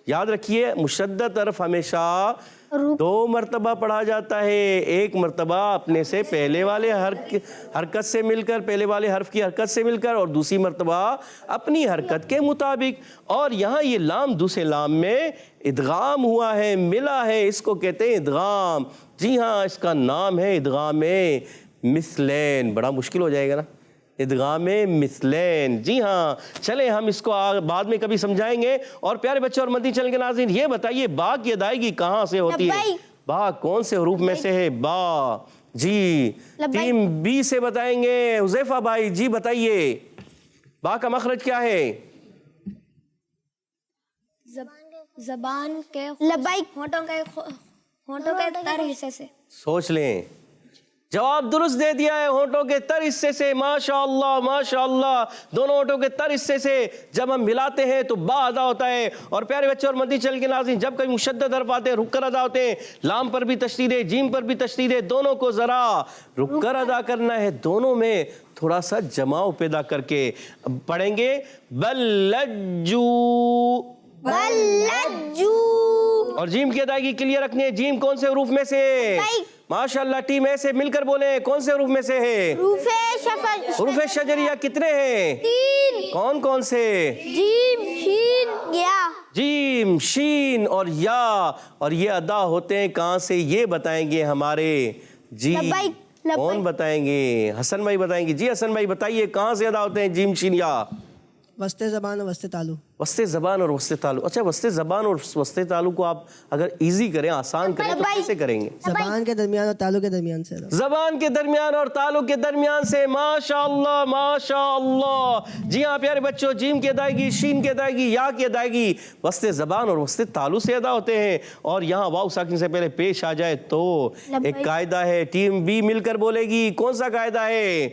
याद रखिए, मुशद्दद हर्फ हमेशा दो मरतबा पढ़ा जाता है, एक मरतबा अपने से पहले वाले हरकत से मिलकर, पहले वाले हर्फ की हरकत से मिलकर, और दूसरी मरतबा अपनी हरकत के मुताबिक। और यहाँ ये लाम दूसरे लाम में इदगाम हुआ है, मिला है, इसको कहते हैं इदगाम। जी हाँ, इसका नाम है इदगाम मिसलैन। बड़ा मुश्किल हो जाएगा ना, इदगाम मिसलैन। जी हाँ, चले हम इसको बाद में कभी समझाएंगे। और प्यारे बच्चों और मदनी चैनल के नाज़रीन, ये बताइए बा की अदायगी कहाँ से होती है? बा कौन से हरूफ में से है? बा। जी टीम बी से बताएंगे हुज़ैफा भाई, जी बताइए बा का मखरज क्या है? जबान के होंठों के तर हिस्से से। सोच लें, जवाब दुरुस्त दे दिया है, होंठों के तर हिस्से से। माशाअल्लाह माशाअल्लाह, दोनों होंठों के तर हिस्से से जब हम मिलाते हैं तो बा अदा होता है। और प्यारे बच्चों और मदनी चैनल के नाज़रीन, जब कभी मुशद्दद हर्फ आते हैं रुककर अदा होते हैं। लाम पर भी तशदीद है, जीम पर भी तशदीद है, दोनों को ज़रा रुककर अदा करना है, दोनों में थोड़ा सा जमाव पैदा करके पढ़ेंगे बल्लज्जू। और जीम की अदायगी क्लियर रखनी है। जीम कौन से हरूफ में से? माशाअल्लाह, टीम ऐसे मिलकर बोले कौन से हरूफ में से है? हरूफ शजरिया कितने हैं? 3। कौन कौन से? जीम, शीन, या। जीम, शीन और या। और ये अदा होते हैं कहाँ से, ये बताएंगे हमारे जी। कौन बताएंगे? हसन भाई बताएंगे। जी हसन भाई बताइए, कहाँ से अदा होते हैं जीम, शीन, या? वस्ते ज़बान और वस्ते तालु। वस्ते ज़बान और वस्ते तालु। अच्छा, वस्ते ज़बान और वस्ते तालु को आप अगर इजी करें, आसान करें तो कैसे करेंगे? ज़बान के दरमियान और तालु के दरमियान से। ज़बान के दरमियान और तालु के दरमियान से। माशाअल्लाह माशाअल्लाह। जी हाँ प्यारे बच्चों, जीम की अदायगी, शीन की अदायगी, या की अदायगी वस्ते ज़बान और वस्ते तालु से अदा होते हैं। और यहाँ वाव साकिन से पहले पेश आ जाए तो एक कायदा है, टीम बी मिलकर बोलेगी। कौन सा कायदा है?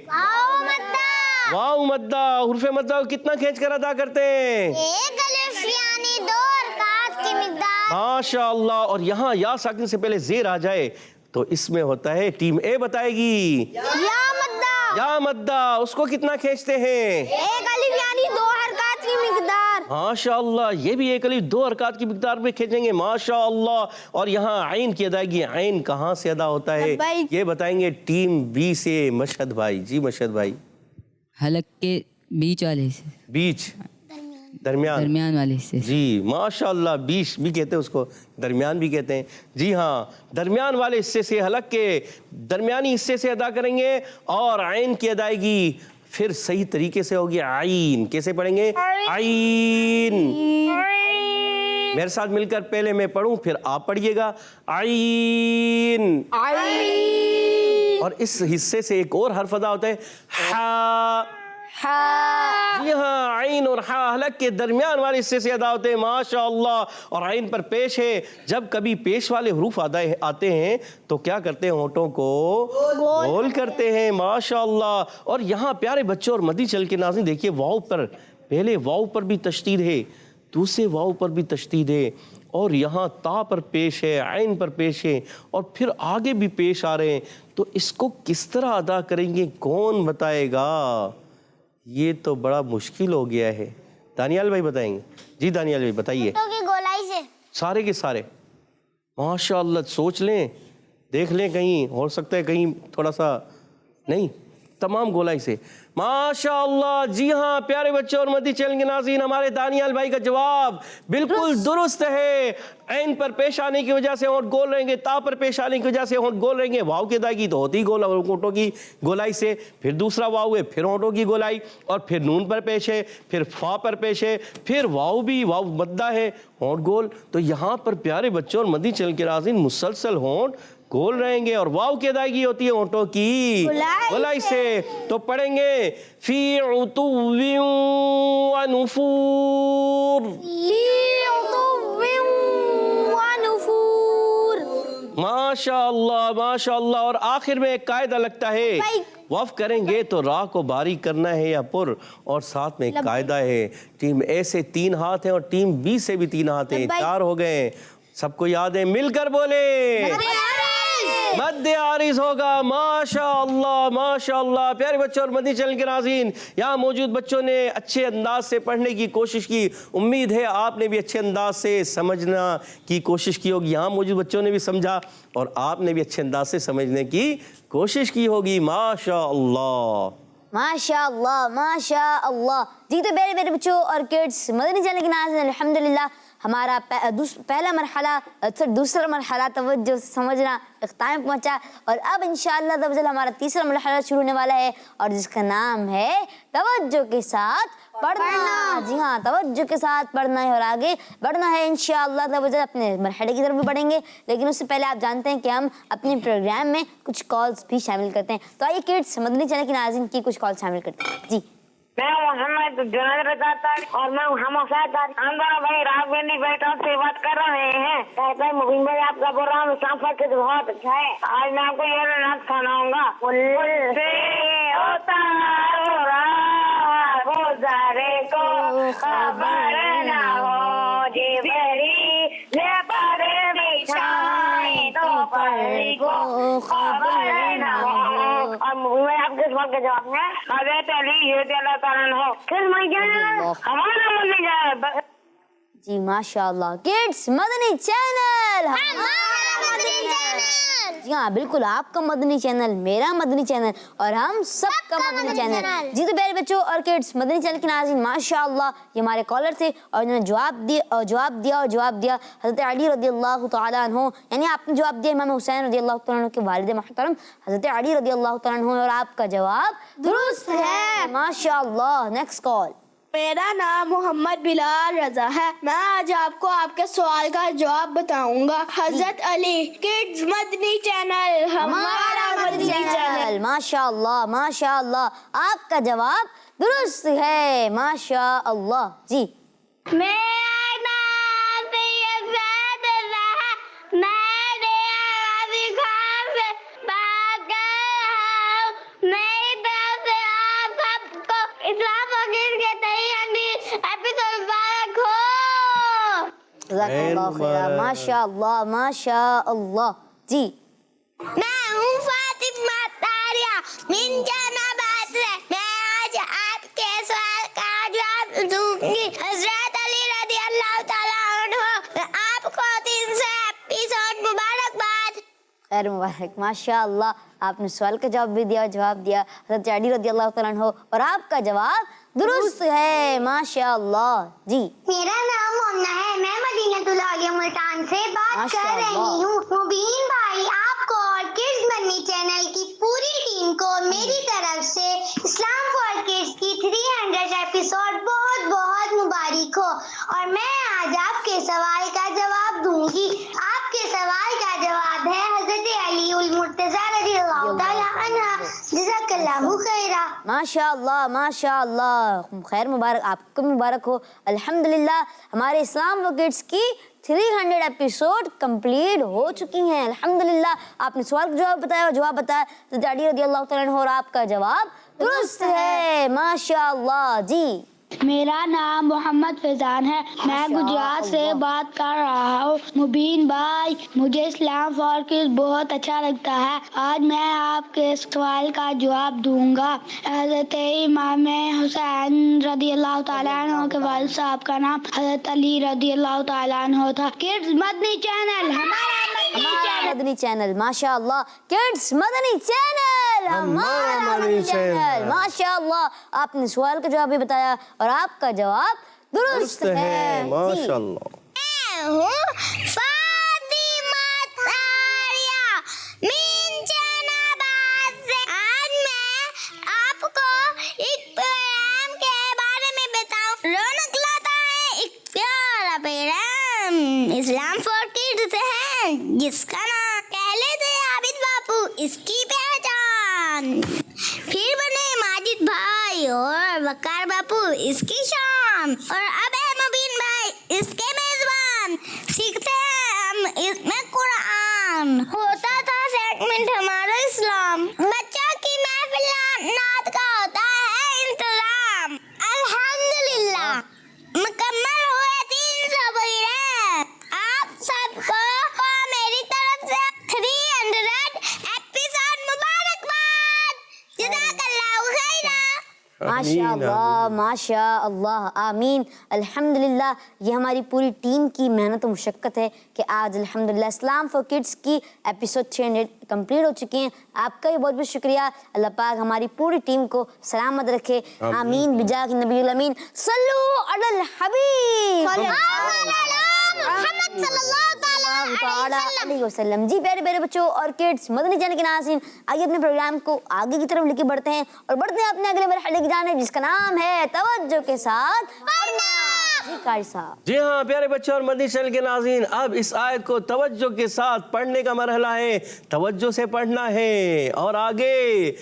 वाव मद्दा। हुर्फ मद्दा को कितना खींच कर अदा करते हैं? 1 अलिफ यानी 2 हरकत की मिक़दार। माशाअल्लाह। और यहाँ या साकिन से पहले ज़ेर आ जाए तो इसमें होता है, टीम ए बताएगी या मद्दा। उसको कितना खींचते हैं? 1 अलिफ यानी 2 हरकत की मिक़दार। माशाअल्लाह, ये भी 1 अलिफ 2 हरकत की मिक़दार में खींचेंगे। माशाअल्लाह। और यहाँ आइन की अदायगी, आइन कहाँ से अदा होता है ये बताएंगे टीम बी से मशहद भाई। जी मशहद भाई। हलक के बीच वाले हिस्से, बीच, दरमियान, दरमियान वाले हिस्से से। जी माशाल्लाह, बीच भी कहते हैं उसको, दरमियान भी कहते हैं। जी हाँ, दरमियान वाले हिस्से से, हलक के दरमियानी हिस्से से अदा करेंगे। और आइन की अदायगी फिर सही तरीके से होगी। आइन कैसे पढ़ेंगे? आइन। मेरे साथ मिलकर पहले मैं पढ़ूं फिर आप पढ़िएगा। आइन। और इस हिस्से से एक और हर्फ अदा होता है, हा। जी हाँ, आइन और हा हलक के दरमियान वाले हिस्से से अदा होते हैं। माशाअल्लाह। और आइन पर पेश है। जब कभी पेश वाले हरूफ आते हैं तो क्या करते हैं? होंठों को गोल करते हैं। माशाअल्लाह। और यहाँ प्यारे बच्चों और मदी चल के नाज़रीन देखिए, वाव पर, पहले वाव पर भी तशदीद है, दूसरे वाव पर भी तशदीद है, और यहाँ ता पर पेश है, आइन पर पेश है, और फिर आगे भी पेश आ रहे हैं। तो इसको किस तरह अदा करेंगे, कौन बताएगा? ये तो बड़ा मुश्किल हो गया है। दानियाल भाई बताएंगे। जी दानियाल भाई बताइए। की गोलाई से सारे के सारे माशाअल्लाह, सोच लें, देख लें, कहीं हो सकता है कहीं थोड़ा सा नहीं, तमाम गोलाई से। माशाअल्लाह। जी हाँ प्यारे बच्चों और मदी चैनल के नाज़रीन, हमारे दानियाल भाई का जवाब बिल्कुल दुरुस्त है। ऐन पर पेश आने की वजह से होंठ गोल रहेंगे, ता पर पेश आने की वजह से होंठ गोल रहेंगे। वाव की अदायगी तो होती गोल, होंठों की गोलाई से, फिर दूसरा वाव है, फिर होंठों की गोलाई, और फिर नून पर पेश है, फिर फा पर पेश है, फिर वाव भी, वाव मद्दा है, होंठ गोल। तो यहाँ पर प्यारे बच्चों और मदी चैनल के नाज़रीन मुसलसल होंठ गोल रहेंगे, और वाव की अदायगी होती है होंठों की गोलाई से। तो पढ़ेंगे फी उतुव्विन व नुफूर। माशाअल्लाह माशाअल्लाह। और आखिर में एक कायदा लगता है, वफ करेंगे तो रा को बारीक करना है या पुर, और साथ में एक कायदा है, टीम ए से 3 हाथ हैं और टीम बी से भी 3 हाथ हैं, 4 हो गए। सबको याद है? मिलकर बोले मद्दे आरिज़ होगा। माशाअल्लाह माशाअल्लाह। प्यारे बच्चों और मदनी चैनल के नाज़रीन, यहाँ मौजूद बच्चों ने अच्छे अंदाज से पढ़ने की कोशिश की। उम्मीद है आपने भी अच्छे अंदाज से समझना की कोशिश की होगी। यहाँ मौजूद बच्चों ने भी समझा और आपने भी अच्छे अंदाज से समझने की कोशिश की होगी। माशाअल्लाह माशाअल्लाह माशाअल्लाह। जी तो मेरे बच्चों और किड्स, मदनी चैनल के नाज़रीन, अल्हम्दुलिल्लाह हमारा पहला मरहला, फिर दूसरा मरहला तवज्जो समझना इख्तिताम पहुँचा, और अब इंशाअल्लाह तवज्जो हमारा तीसरा मरहला शुरू होने वाला है, और जिसका नाम है तवज्जो के साथ पढ़ना। जी हाँ, तवज्जो के साथ पढ़ना है और आगे बढ़ना है इंशाअल्लाह तवज्जो। अपने मरहले की तरफ भी बढ़ेंगे, लेकिन उससे पहले आप जानते हैं कि हम अपने प्रोग्राम में कुछ कॉल्स भी शामिल करते हैं। तो आइए किड्स, मदनी चैनल की नाज़रीन की कुछ कॉल शामिल करते हैं। जी मैं मोहम्मद जुनैद रज़ा और मैं मोहम्मद हम दोनों भाई राघवेंद्र बेटा से बात कर रहे हैं। कहते हैं मुबीन भाई आपका प्रोग्राम इस्लाम पर के बहुत अच्छा है। आज मैं आपको ये नाच सुनाऊंगा। गुजारे को खबर ना हो जी मेरी ले पारे बिछाए तो परी को खबर ना हो। और मैं आपके सवाल का जवाब है हज़रत अली अल्लाह ताला हो किस महीने हमारा मदनी चैनल। जी माशाअल्लाह किड्स, मदनी चैनल हमारा मदनी चैनल। जी हाँ बिल्कुल, आपका मदनी चैनल, मेरा मदनी चैनल, और हम सबका मदनी चैनल। जी तो प्यारे बच्चों और किड्स, मदनी चैनल के नाज़रीन, माशाअल्लाह ये हमारे कॉलर थे और उन्होंने जवाब दिया हज़रत अली रज़ियल्लाहु तआला अन्हु, यानी आपने जवाब दिया इमाम हुसैन रज़ियल्लाहु तआला अन्हु के वालिद मोहतरम हज़रत अली रज़ियल्लाहु तआला अन्हु, और आपका जवाब दुरुस्त है माशाअल्लाह। Next call. मेरा नाम मोहम्मद बिलाल रजा है। मैं आज आपको आपके सवाल का जवाब बताऊंगा। हजरत अली किड्स मदनी चैनल हमारा मदनी चैनल। माशाअल्लाह माशाअल्लाह, आपका जवाब दुरुस्त है माशाअल्लाह। जी माशाअल्लाह माशाअल्लाह। जी मैं हूँ फातिमा तारिया मिन जनाबाद से। मैं आज आपके सवाल का जवाब दूंगी। हज़रत अली रज़ियल्लाहु ताला अन्हु, आपको 300 एपिसोड मुबारकबाद। खैर मुबारक माशाअल्लाह آپ نے سوال کا جواب بھی دیا، جواب دیا حضرت علی رضی اللہ تعالیٰ عنہ، اور آپ کا جواب درست ہے ماشاء اللہ. جی میرا نام مومنہ ہے، میں مدینہ العالیہ ملتان سے بات کر رہی ہوں. مبین بھائی، آپ کو اور کڈز مدنی چینل کی پوری ٹیم کو میری طرف سے اسلام فار کڈز کی 300 ایپیسوڈ بہت بہت مبارک ہو. اور میں آج آپ کے سوال کا جواب دوں گی. آپ کے سوال کا جواب ہے حضرت علی المرتضیٰ رضی اللہ تعالیٰ عنہ. جزاک اللہ خیرہ. ماشاء اللہ ماشاء اللہ، خیر مبارک، آپ کو مبارک ہو. الحمدللہ ہمارے اسلام فار کڈز کی 300 ایپیسوڈ کمپلیٹ ہو چکی ہیں. الحمدللہ آپ نے سوال کا جواب بتایا حضرت علی رضی اللہ تعالیٰ عنہ، اور آپ کا جواب درست ہے ماشاء اللہ. جی میرا نام محمد فیضان ہے، میں گجرات سے بات کر رہا ہوں. مبین بھائی، مجھے اسلام فار کڈز بہت اچھا لگتا ہے. آج میں آپ کے سوال کا جواب دوں گا. حضرت امام حسین رضی اللہ تعالیٰ عنہ کے والد صاحب کا نام حضرت علی رضی اللہ تعالیٰ عنہ تھا. کڈز مدنی چینل ہمارا مدنی چینل ماشاء اللہ. کڈز مدنی چینل ہمارا مدنی چینل ماشاء اللہ. آپ نے سوال کا جواب بھی بتایا اور آپ کا جواب درست ہے ماشاء اللہ. میں ہوں فاطمہ طاہرہ من جناباد سے. آج میں آپ کو ایک پروگرام کے بارے میں بتاؤں. رونق لاتا ہے ایک پیارا پیغام اسلام فار کڈز ہے، جس کا نام پہلے تھے عابد باپو، اس کی پہچان، پھر بنے ماجد بھائی اور وقار باپو، اس کی شان، اور اب ہے مبین بھائی اس کے میزبان. سیکھتے ہیں ہم اس میں قرآن. ہوتا تھا سیگمنٹ ہمارا اسلام، بچوں کی محفل نعت کا ہوتا ہے انتظام. الحمدللہ مکمل ہوئے 300 بحیرے. آپ سب کو میری طرف سے 300 ایپیسوڈ مبارکباد. جزاک اللہ خیرہ. ماشاء اللہ ماشاء اللہ آمین. الحمدللہ یہ ہماری پوری ٹیم کی محنت و مشقت ہے کہ آج الحمدللہ اسلام فار کڈز کی ایپیسوڈ 300 کمپلیٹ ہو چکی ہیں. آپ کا بھی بہت بہت شکریہ. اللہ پاک ہماری پوری ٹیم کو سلامت رکھے. آمین بجاہ نبی الامین. صلو علی الحبیب محمد صلی اللہ علیہ وسلم. جی پیارے پیارے بچوں اور کڈز مدنی چینل کے ناظرین، آئیے اپنے پروگرام کو آگے کی طرف لے کے بڑھتے ہیں اور بڑھتے ہیں اپنے اگلے مرحلے کی جانب، جس کا نام ہے توجہ کے ساتھ پڑھنا. جی قاری صاحب. جی ہاں پیارے بچوں اور مدنی چینل کے ناظرین، اب اس آیت کو توجہ کے ساتھ پڑھنے کا مرحلہ ہے. توجہ سے پڑھنا ہے اور آگے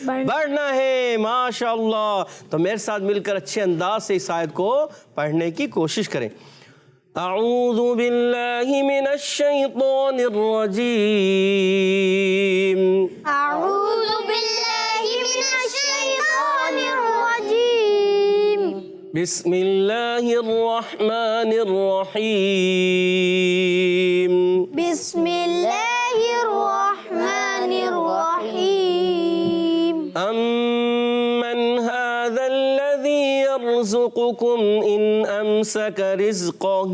بڑھنا ہے ماشاء اللہ. تو میرے ساتھ مل کر اچھے انداز سے اس آیت کو پڑھنے کی کوشش کریں. اعوذ باللہ من الشیطان الرجیم. اعوذ باللہ من الشیطان الرجیم. بسم اللہ الرحمن الرحیم. بسم اللہ الرحمن الرحیم. امن هذا الذي يرزقكم ان امسك رزقه.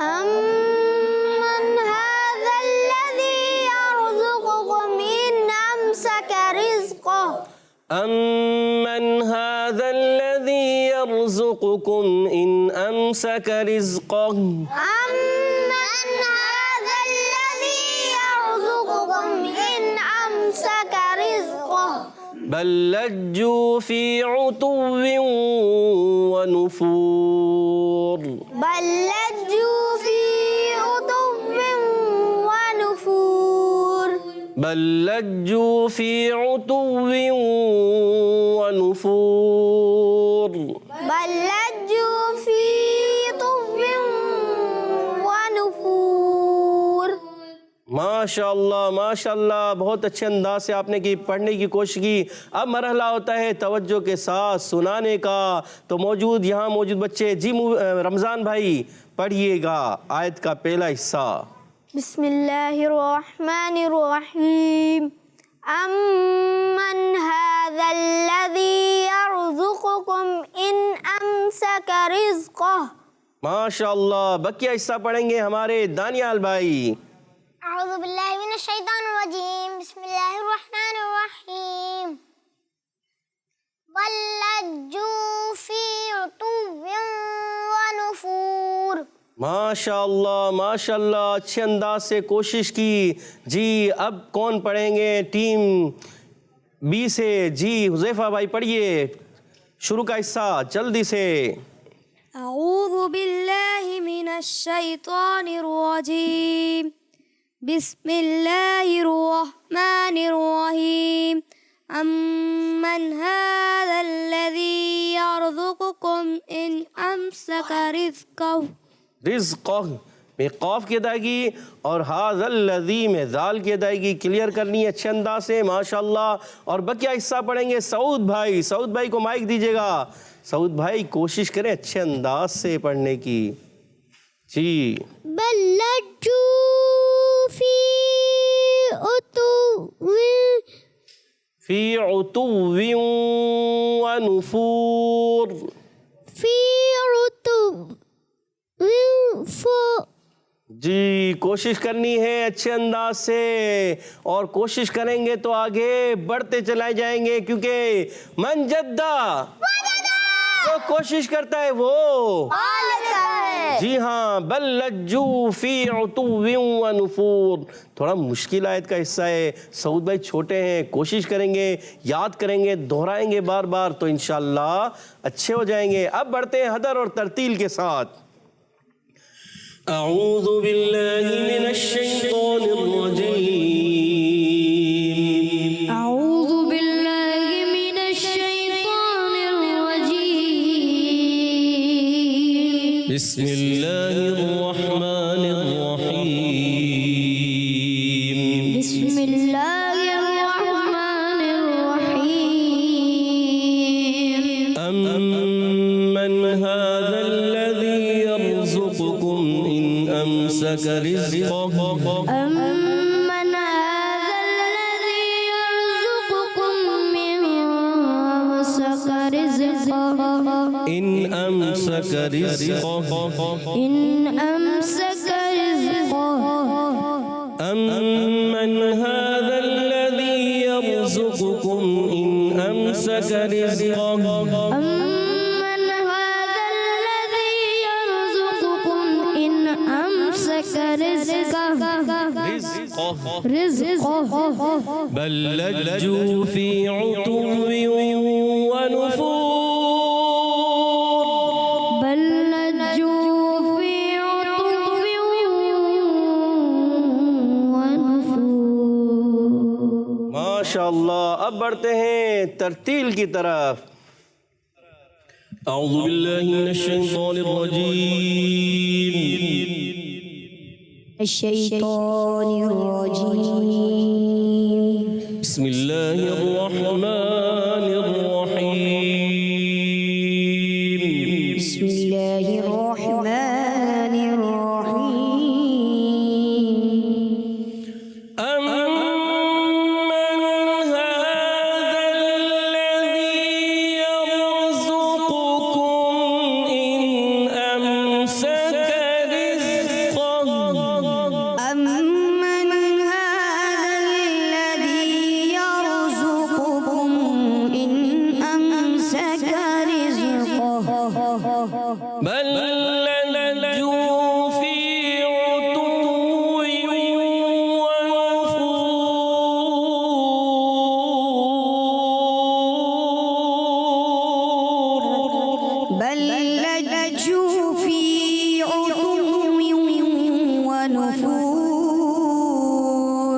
امن هذا الذي يرزقكم ان امسك رزقه. امن هذا الذي يرزقكم ان امسك رزقه. امن هذا الذي يرزقكم ان امسك رزقه. بل لجوا في عتو ونفور. بل لجوا في عتو ونفور. بل لجوا في عتو ونفور. بل لجوا في عتو ونفور. ماشاء اللہ بہت اچھے انداز سے آپ نے کی پڑھنے کی کوشش کی. اب مرحلہ ہوتا ہے توجہ کے ساتھ سنانے کا. تو یہاں موجود بچے، جی رمضان بھائی پڑھیے گا آیت کا پہلا حصہ. بسم اللہ الرحمن الرحیم. امن هذا الذي يرزقكم ان امسك رزقه. ماشاء اللہ بقیہ حصہ پڑھیں گے ہمارے دانیال بھائی. اعوذ باللہ من الشیطان الرجیم. بسم اللہ الرحمن الرحیم. ماشاء اللہ اچھے انداز سے کوشش کی. جی اب کون پڑھیں گے ٹیم بی سے؟ جی حذیفہ بھائی پڑھیے شروع کا حصہ جلدی سے. اعوذ باللہ من الشیطان الرجیم بسم اللہ الرحمن الرحیم امن هذا الذی یرزقکم ان امسک رزقہ. رزقہ میں قاف کی ادائیگی اور ھذا الذی میں ذال کی ادائیگی کلیئر کرنی ہے اچھے انداز سے ماشاءاللہ. اور بقیہ حصہ پڑھیں گے سعود بھائی کو مائک دیجیے گا. سعود بھائی کوشش کریں اچھے انداز سے پڑھنے کی. جی بل لجوا فی عتو ونفور. جی کوشش کرنی ہے اچھے انداز سے اور کوشش کریں گے تو آگے بڑھتے چلائے جائیں گے کیونکہ من جدہ جو کوشش کرتا ہے وہ جی ہاں. بل لجوا فی عتو ونفور تھوڑا مشکل آیت کا حصہ ہے. سعود بھائی چھوٹے ہیں کوشش کریں گے یاد کریں گے دہرائیں گے بار بار تو انشاءاللہ اچھے ہو جائیں گے. اب بڑھتے ہیں حدر اور ترتیل کے ساتھ. اعوذ باللہ من الشیطان الرجیم اعوذ باللہ من الشیطان الرجیم بسم اللہ الرحمن الرحیم. بسم اللہ الرحمن الرحیم امن هذا الذی یرزقکم ان امسک رزقہ. امن هذا الذی یرزقکم من امسک رزقہ. ان امسک رزقہ. ان امسک رزقہ. امن هذا الذی یرزقکم ان امسک رزقہ. امن هذا الذی یرزقکم ان امسک رزقہ. رزقہ. بل لجوا فی عتو ونفور. بل لجوا فی عتو ونفور. ماشاءاللہ. اب بڑھتے ہیں ترتیل کی طرف. اعوذ باللہ من الشیطان الرجیم الشیطان الرجیم بسم اللہ الرحمن الرحیم. بسم اللہ الرحمن الرحیم امن هذا الذی یرزقکم ان امسک رزقہ. امن هذا الذی یرزقکم ان امسک رزقہ. بل لجوا فی عتو ونفور. بل لجوا فی عتو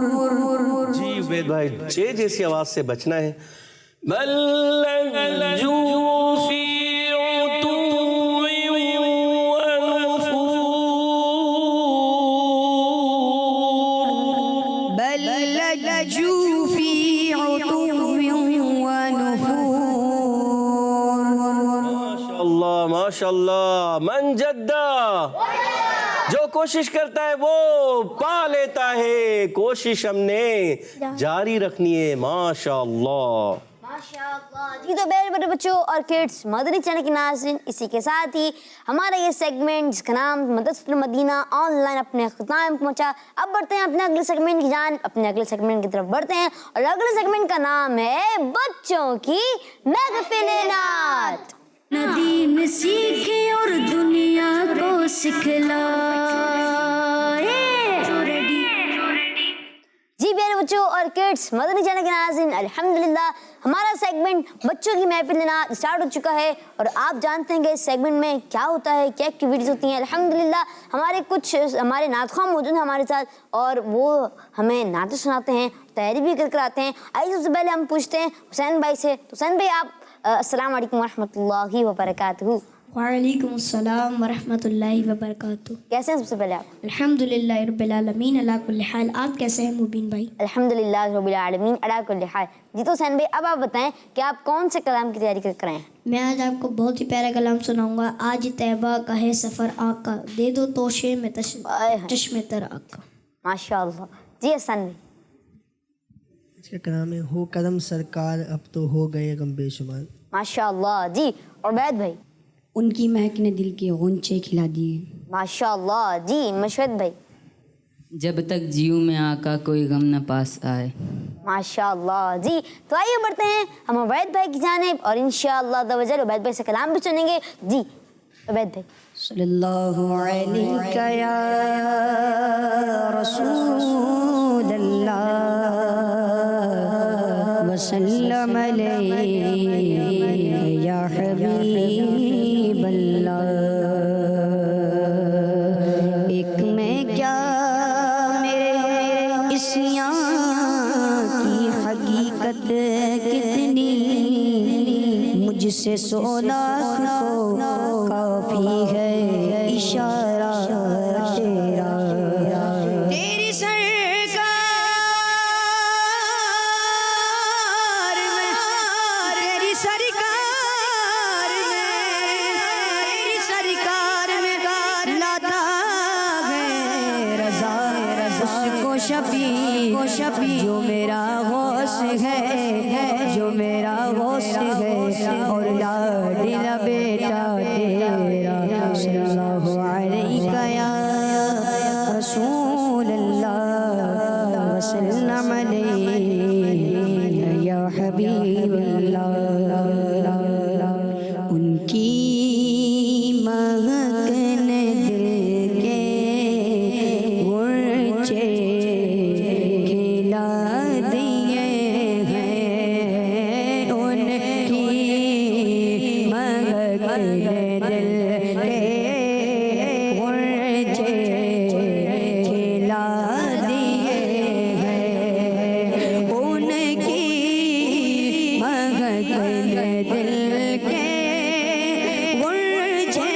ونفور. جی عبید بھائی جے جیسی آواز سے بچنا ہے. بل لجوا فی عتو ونفور. بل لجوا فی عتو ونفور. ماشاءاللہ. من جدہ جو کوشش کرتا ہے وہ پا لیتا ہے. کوشش ہم نے جاری رکھنی ہے ماشاءاللہ. جی تو میرے بچوں اور کڈس مدنی چینل کے ناظرین اسی کے ساتھ ہی ہمارا یہ سیگمنٹ جس کا نام مدرسۃ المدینہ آن لائن اپنے اختتام پہنچا. اب بڑھتے ہیں اپنے اگلے سیگمنٹ کی جان. اپنے اگلے سیگمنٹ کی طرف بڑھتے ہیں اور اگلے سیگمنٹ کا نام ہے بچوں کی محفل نعت. नदीम सीखे और दुनिया को सिखलाए। जी प्यारे बच्चों और किड्स मदनी चैनल के नाज़रीन, अल्हम्दुलिल्लाह हमारा सेगमेंट बच्चों की महफिल देना स्टार्ट हो चुका है और आप जानते हैं कि इस सेगमेंट में क्या होता है, क्या एक्टिविटीज़ होती हैं। अल्हम्दुलिल्लाह हमारे नातख़्वाह मौजूद हैं हमारे साथ और वो हमें नाते सुनाते हैं, तैयारी भी कर आते हैं। आइए सबसे पहले हम पूछते हैं हुसैन भाई से। हुसैन भाई आप अस्सलाम वालेकुम वरहमतुल्लाहि वबरकातुहू। वालेकुम अस्सलाम वरहमतुल्लाहि वबरकातुहू। कैसे हैं सबसे पहले आप? अल्हम्दुलिल्लाह रब्बिल आलमीन अला कुल्ली हाल। आप कैसे हैं मुबीन भाई? अल्हम्दुलिल्लाह रब्बिल आलमीन अला कुल्ली हाल। जी तो हुसैन भाई अब आप बताएं कि आप कौन से कलाम की तैयारी कर रहे हैं? मैं आज आपको बहुत ही प्यारा कलाम सुनाऊंगा। आज तैबा का है सफ़र आका, दे दो तोशे में चश्मे तर आका। माशाअल्लाह। जी हसन भाई। इसका कलाम है हो कदम सरकार अब तो हो गए गम बेशुमार। माशाअल्लाह। जी और बैद भाई। उनकी महक ने दिल के गूंचे खिला दिए। माशाअल्लाह। जी मशहद भाई। जब तक जीऊँ में आका कोई गम न पास आए। माशाअल्लाह। जी तो आइए बढ़ते हैं हम उबैद भाई की जानिब और इंशाअल्लाह तवज्जो उबैद भाई से कलाम भी सुनेंगे। जी उबैद भाई। सल्लल्लाहु अलैका या रसूलल्लाह वसल्लम अलैका या हबीबल्लाह। एक में क्या मेरे इस यहाँ की हकीकत कितनी, मुझसे 100 लाख को काफी है इशारा तेरा। तेरी सरकार में, तेरी सरकार में, तेरी सरकार में लाता है रज़ा उसको शफी जो मेरा गौस है, जो मेरा गौस है और लाडला बेटा तेरा। सल्लल्लाहु अलैका या रसूलल्लाह वसल्लम अलैका या हबीबल्लाह। उनकी महक ने दिल के गुर्चे खिला दिए हैं। उनकी महक ने दिल के गुर्चे खिला दिए हैं। उनकी महक ने दिल के गुर्जे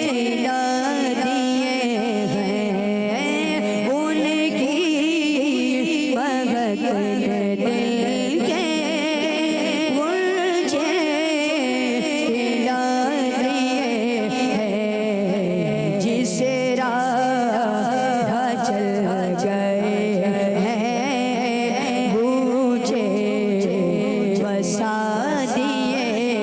खिला दिए हैं। उनकी महक ने दिल के गुर्जे खिला दिए हैं। जिसे राह चल गए हैं भूखे बसा दिए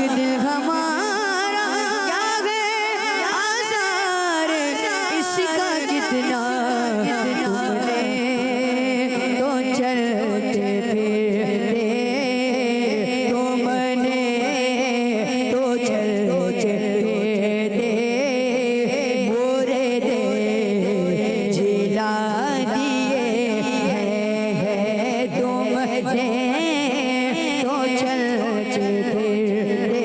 دل ہمارا کیا ہے آثار اس کا جتنا تم نے تو چلتے پھرتے تم نے تو چلتے پھرتے برے دے جلا دیے ہیں تم نے تو چلتے پھرتے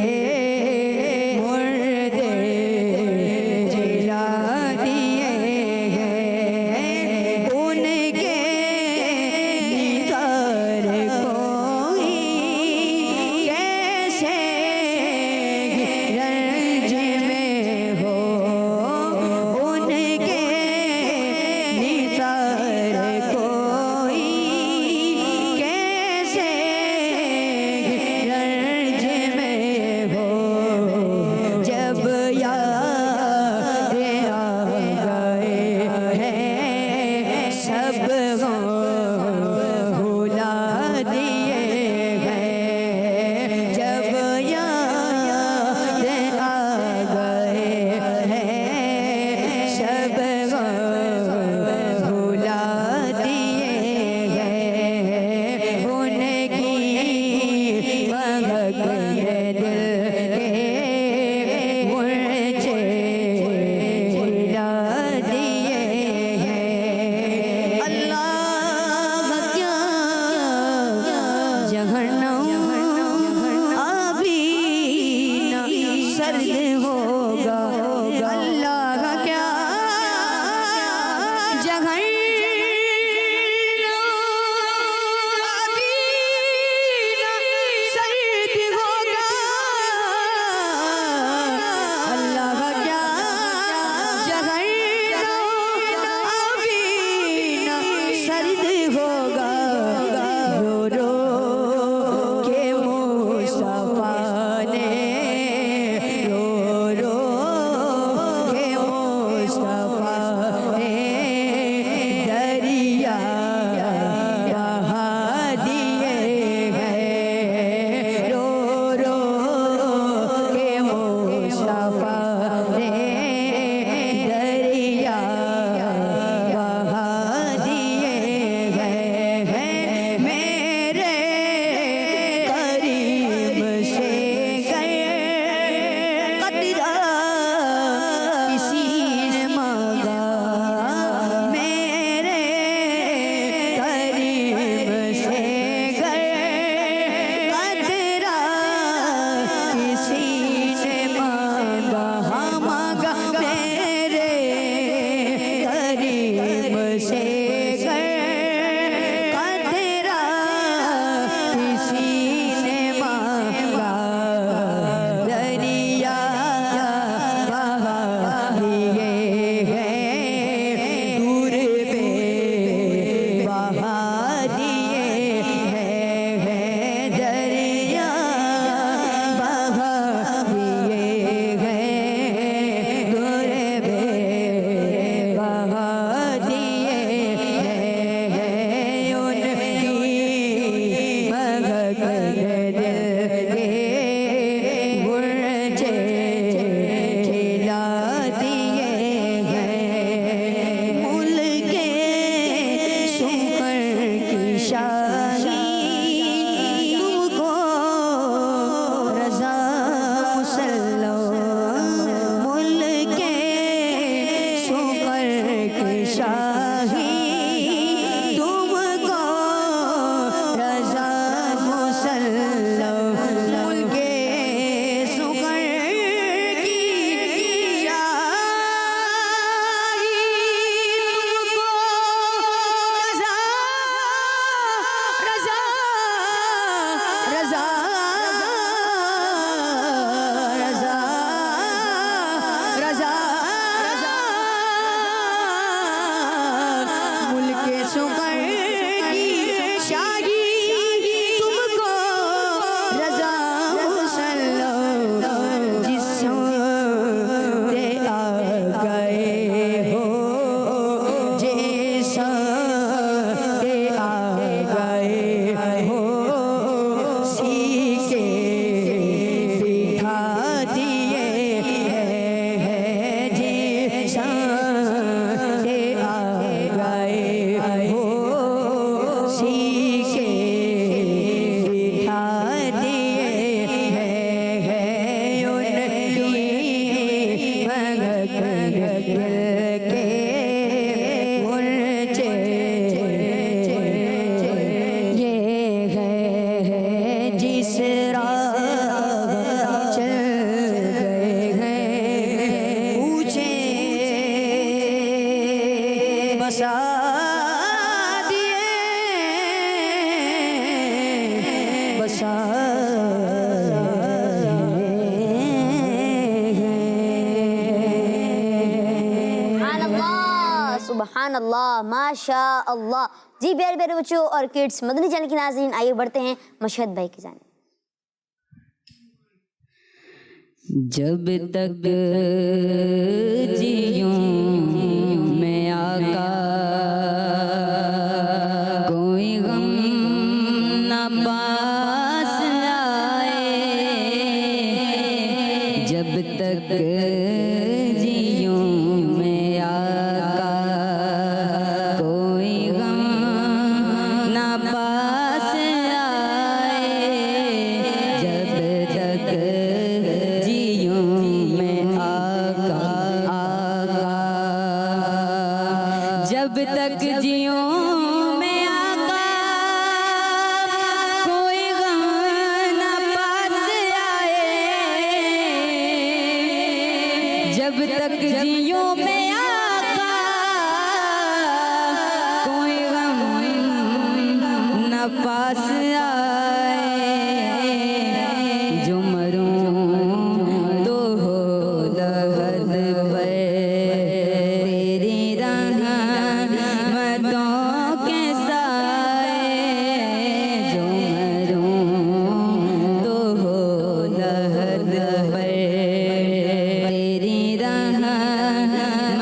से राह चल गए हैं, पूछे बसा दिए बसा सुभान अल्लाह, माशा अल्लाह। जी प्यारे प्यारे बच्चों और किड्स, मदनी चैनल के नाज़रीन, आइए बढ़ते हैं मशहद भाई की जानिब। जब तक जियूं मैं आका, कोई गम न पास आए। जब तक जियूं मैं आका, कोई गम न पास आए। जब तक जियूं मैं आका, जब तक जियूं मैं आका, कोई गम न पास आए। जब तक जियूं मैं आका, कोई गम न पास आए। जो मरूं तो हो लहद पे तेरी रहमतों के साए। जो मरूं तो हो लहद पे तेरी रहमतों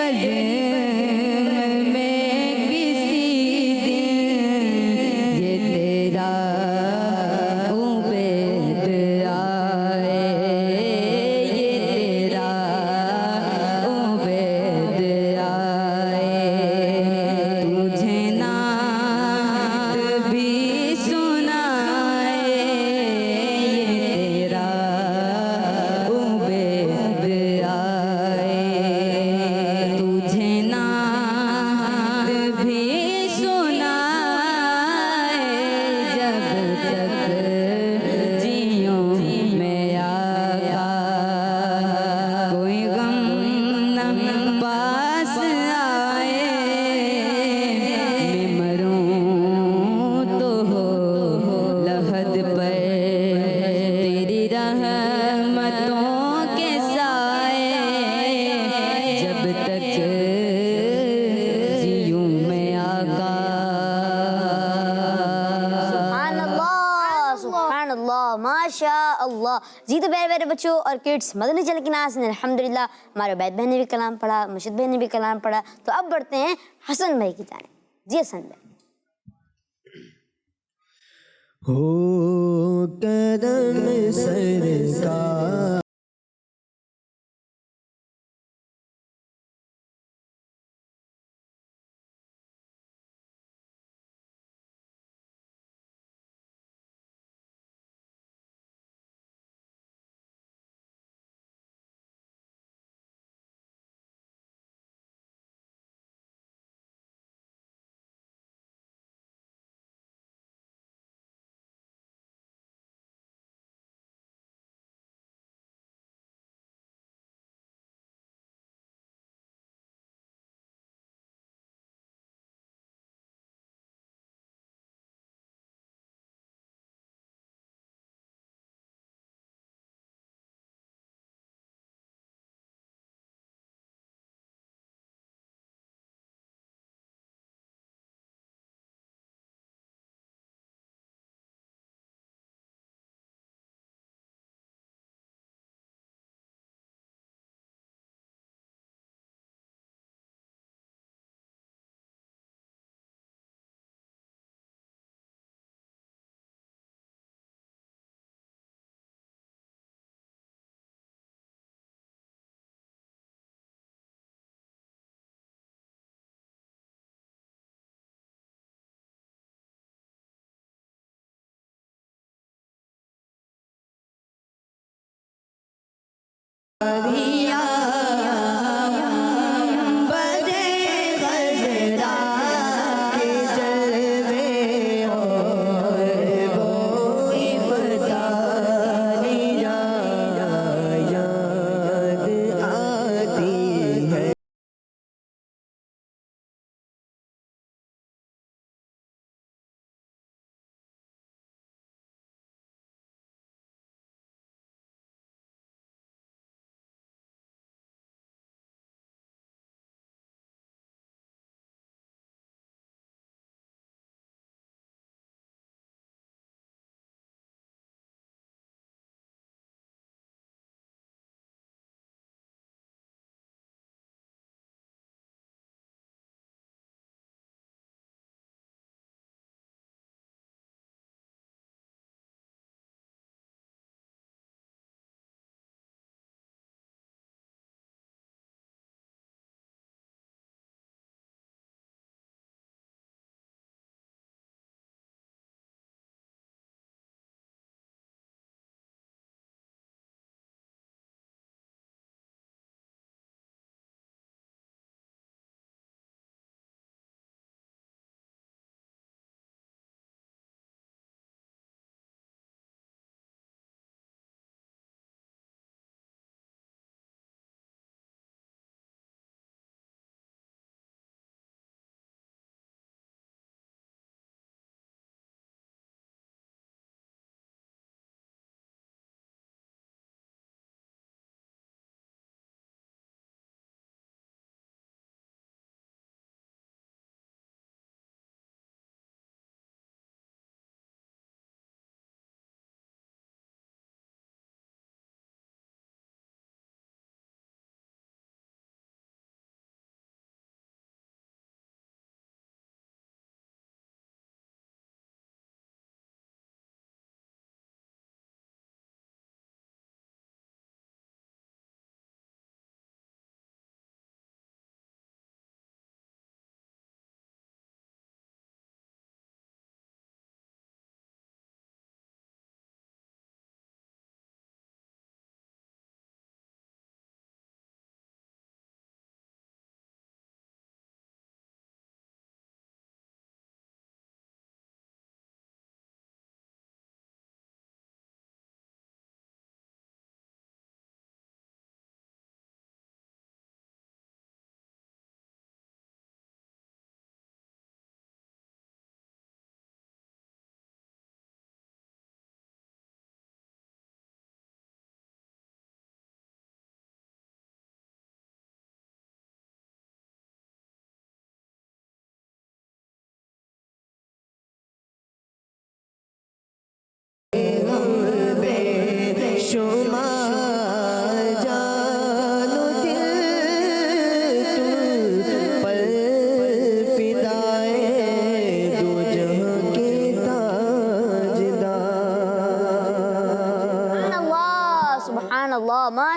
बज़्म में किसी दिन ये तेरा उबैद आए, ये तेरा उबैद आए। तुझे नात भी सुनाए, ये तेरा उबैद आए। तुझे नात भी सुनाए, जब तक जियों में आया कोई गम न पास आए। मैं मरूं तो हो लहद पर तेरी रहमतों के साए, जब तक जियूं मैं आका। सुभान अल्लाह, माशा अल्लाह। जी तो प्यारे प्यारे बच्चों और किड्स, मदनी चैनल के नाज़रीन, अल्हम्दुलिल्लाह हमारे उबैद भाई ने भी कलाम पढ़ा, मुर्शिद भाई ने भी कलाम पढ़ा। तो अब बढ़ते हैं हसन भाई की जानिब। जी हसन भाई। हो कदम सरकार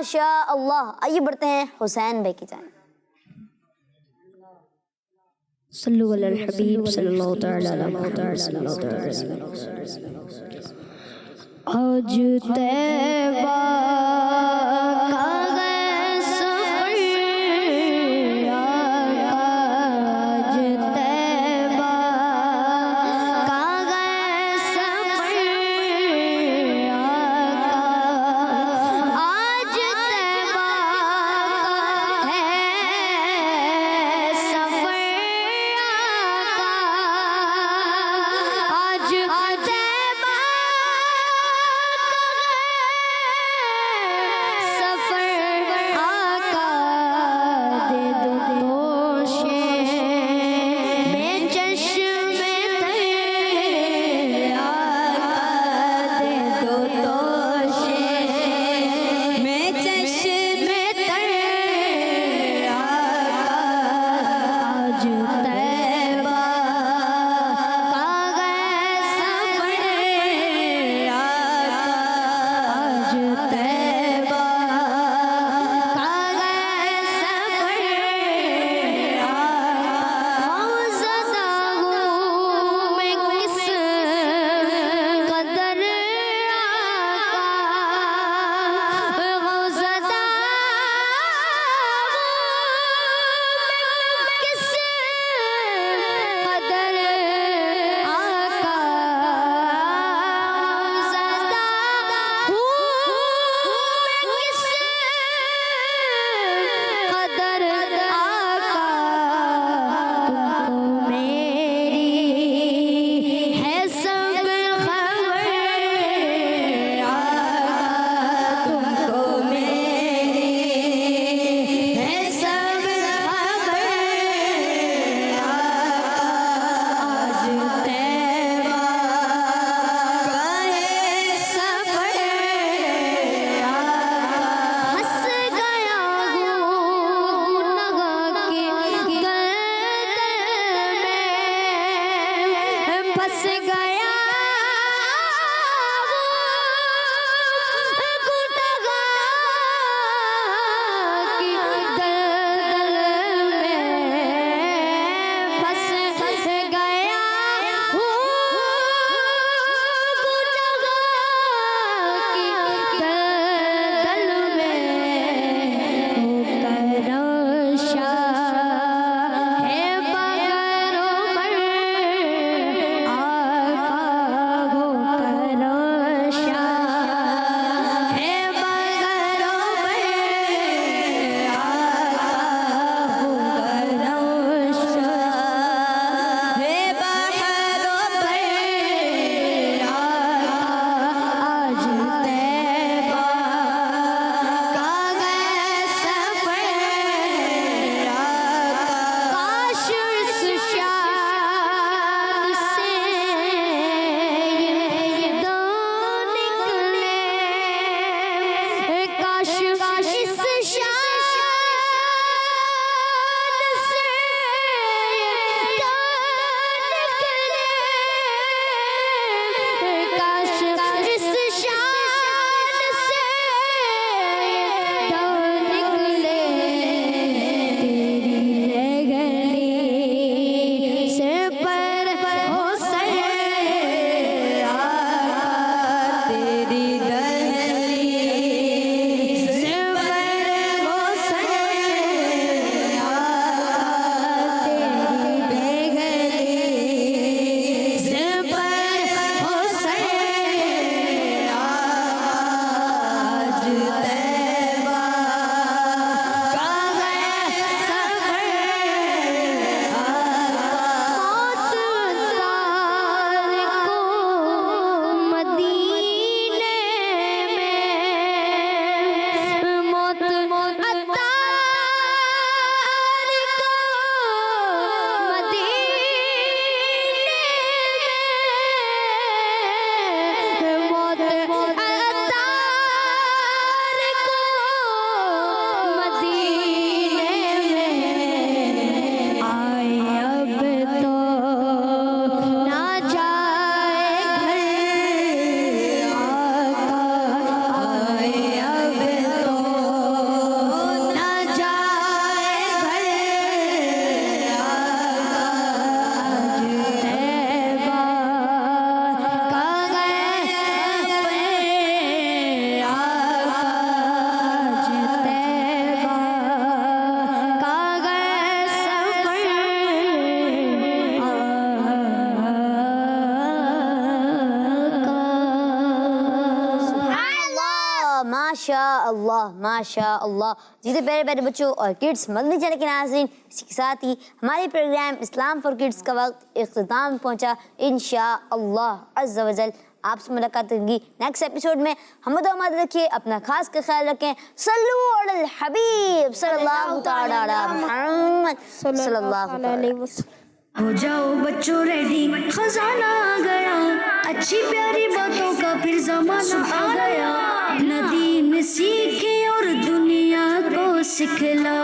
ماشاء اللہ. آئیے بڑھتے ہیں حسین بھائی کی جانب. صلو علی الحبیب صلی اللہ تعالی علیہ وسلم. آج طیبہ کا گئے سفر آقا، آج طیبہ کا گئے سفر آقا، آج طیبہ کا ہے سفر آقا، آج طیبہ ماشاء اللہ. جی تو پیارے پیارے بچوں اور کڈس مدنی چینل کے ناظرین، اسی کے ساتھ ہی ہمارے پروگرام اسلام فار کڈس کا وقت اختتام پہنچا. انشاءاللہ عز و جل آپ سے ملاقات ہوگی نیکسٹ ایپیسوڈ میں. ہم دعا رکھیے، اپنا خاص کا خیال رکھیں. صلو علی الحبیب صلی اللہ تعالی علی محمد صلی اللہ علیہ وسلم. ہو جاؤ بچوں ریڈی، خزانہ آ گیا، اچھی پیاری باتوں کا پھر زمانہ آ گیا. اپنا دین سیکھیں اور دنیا کو سکھلا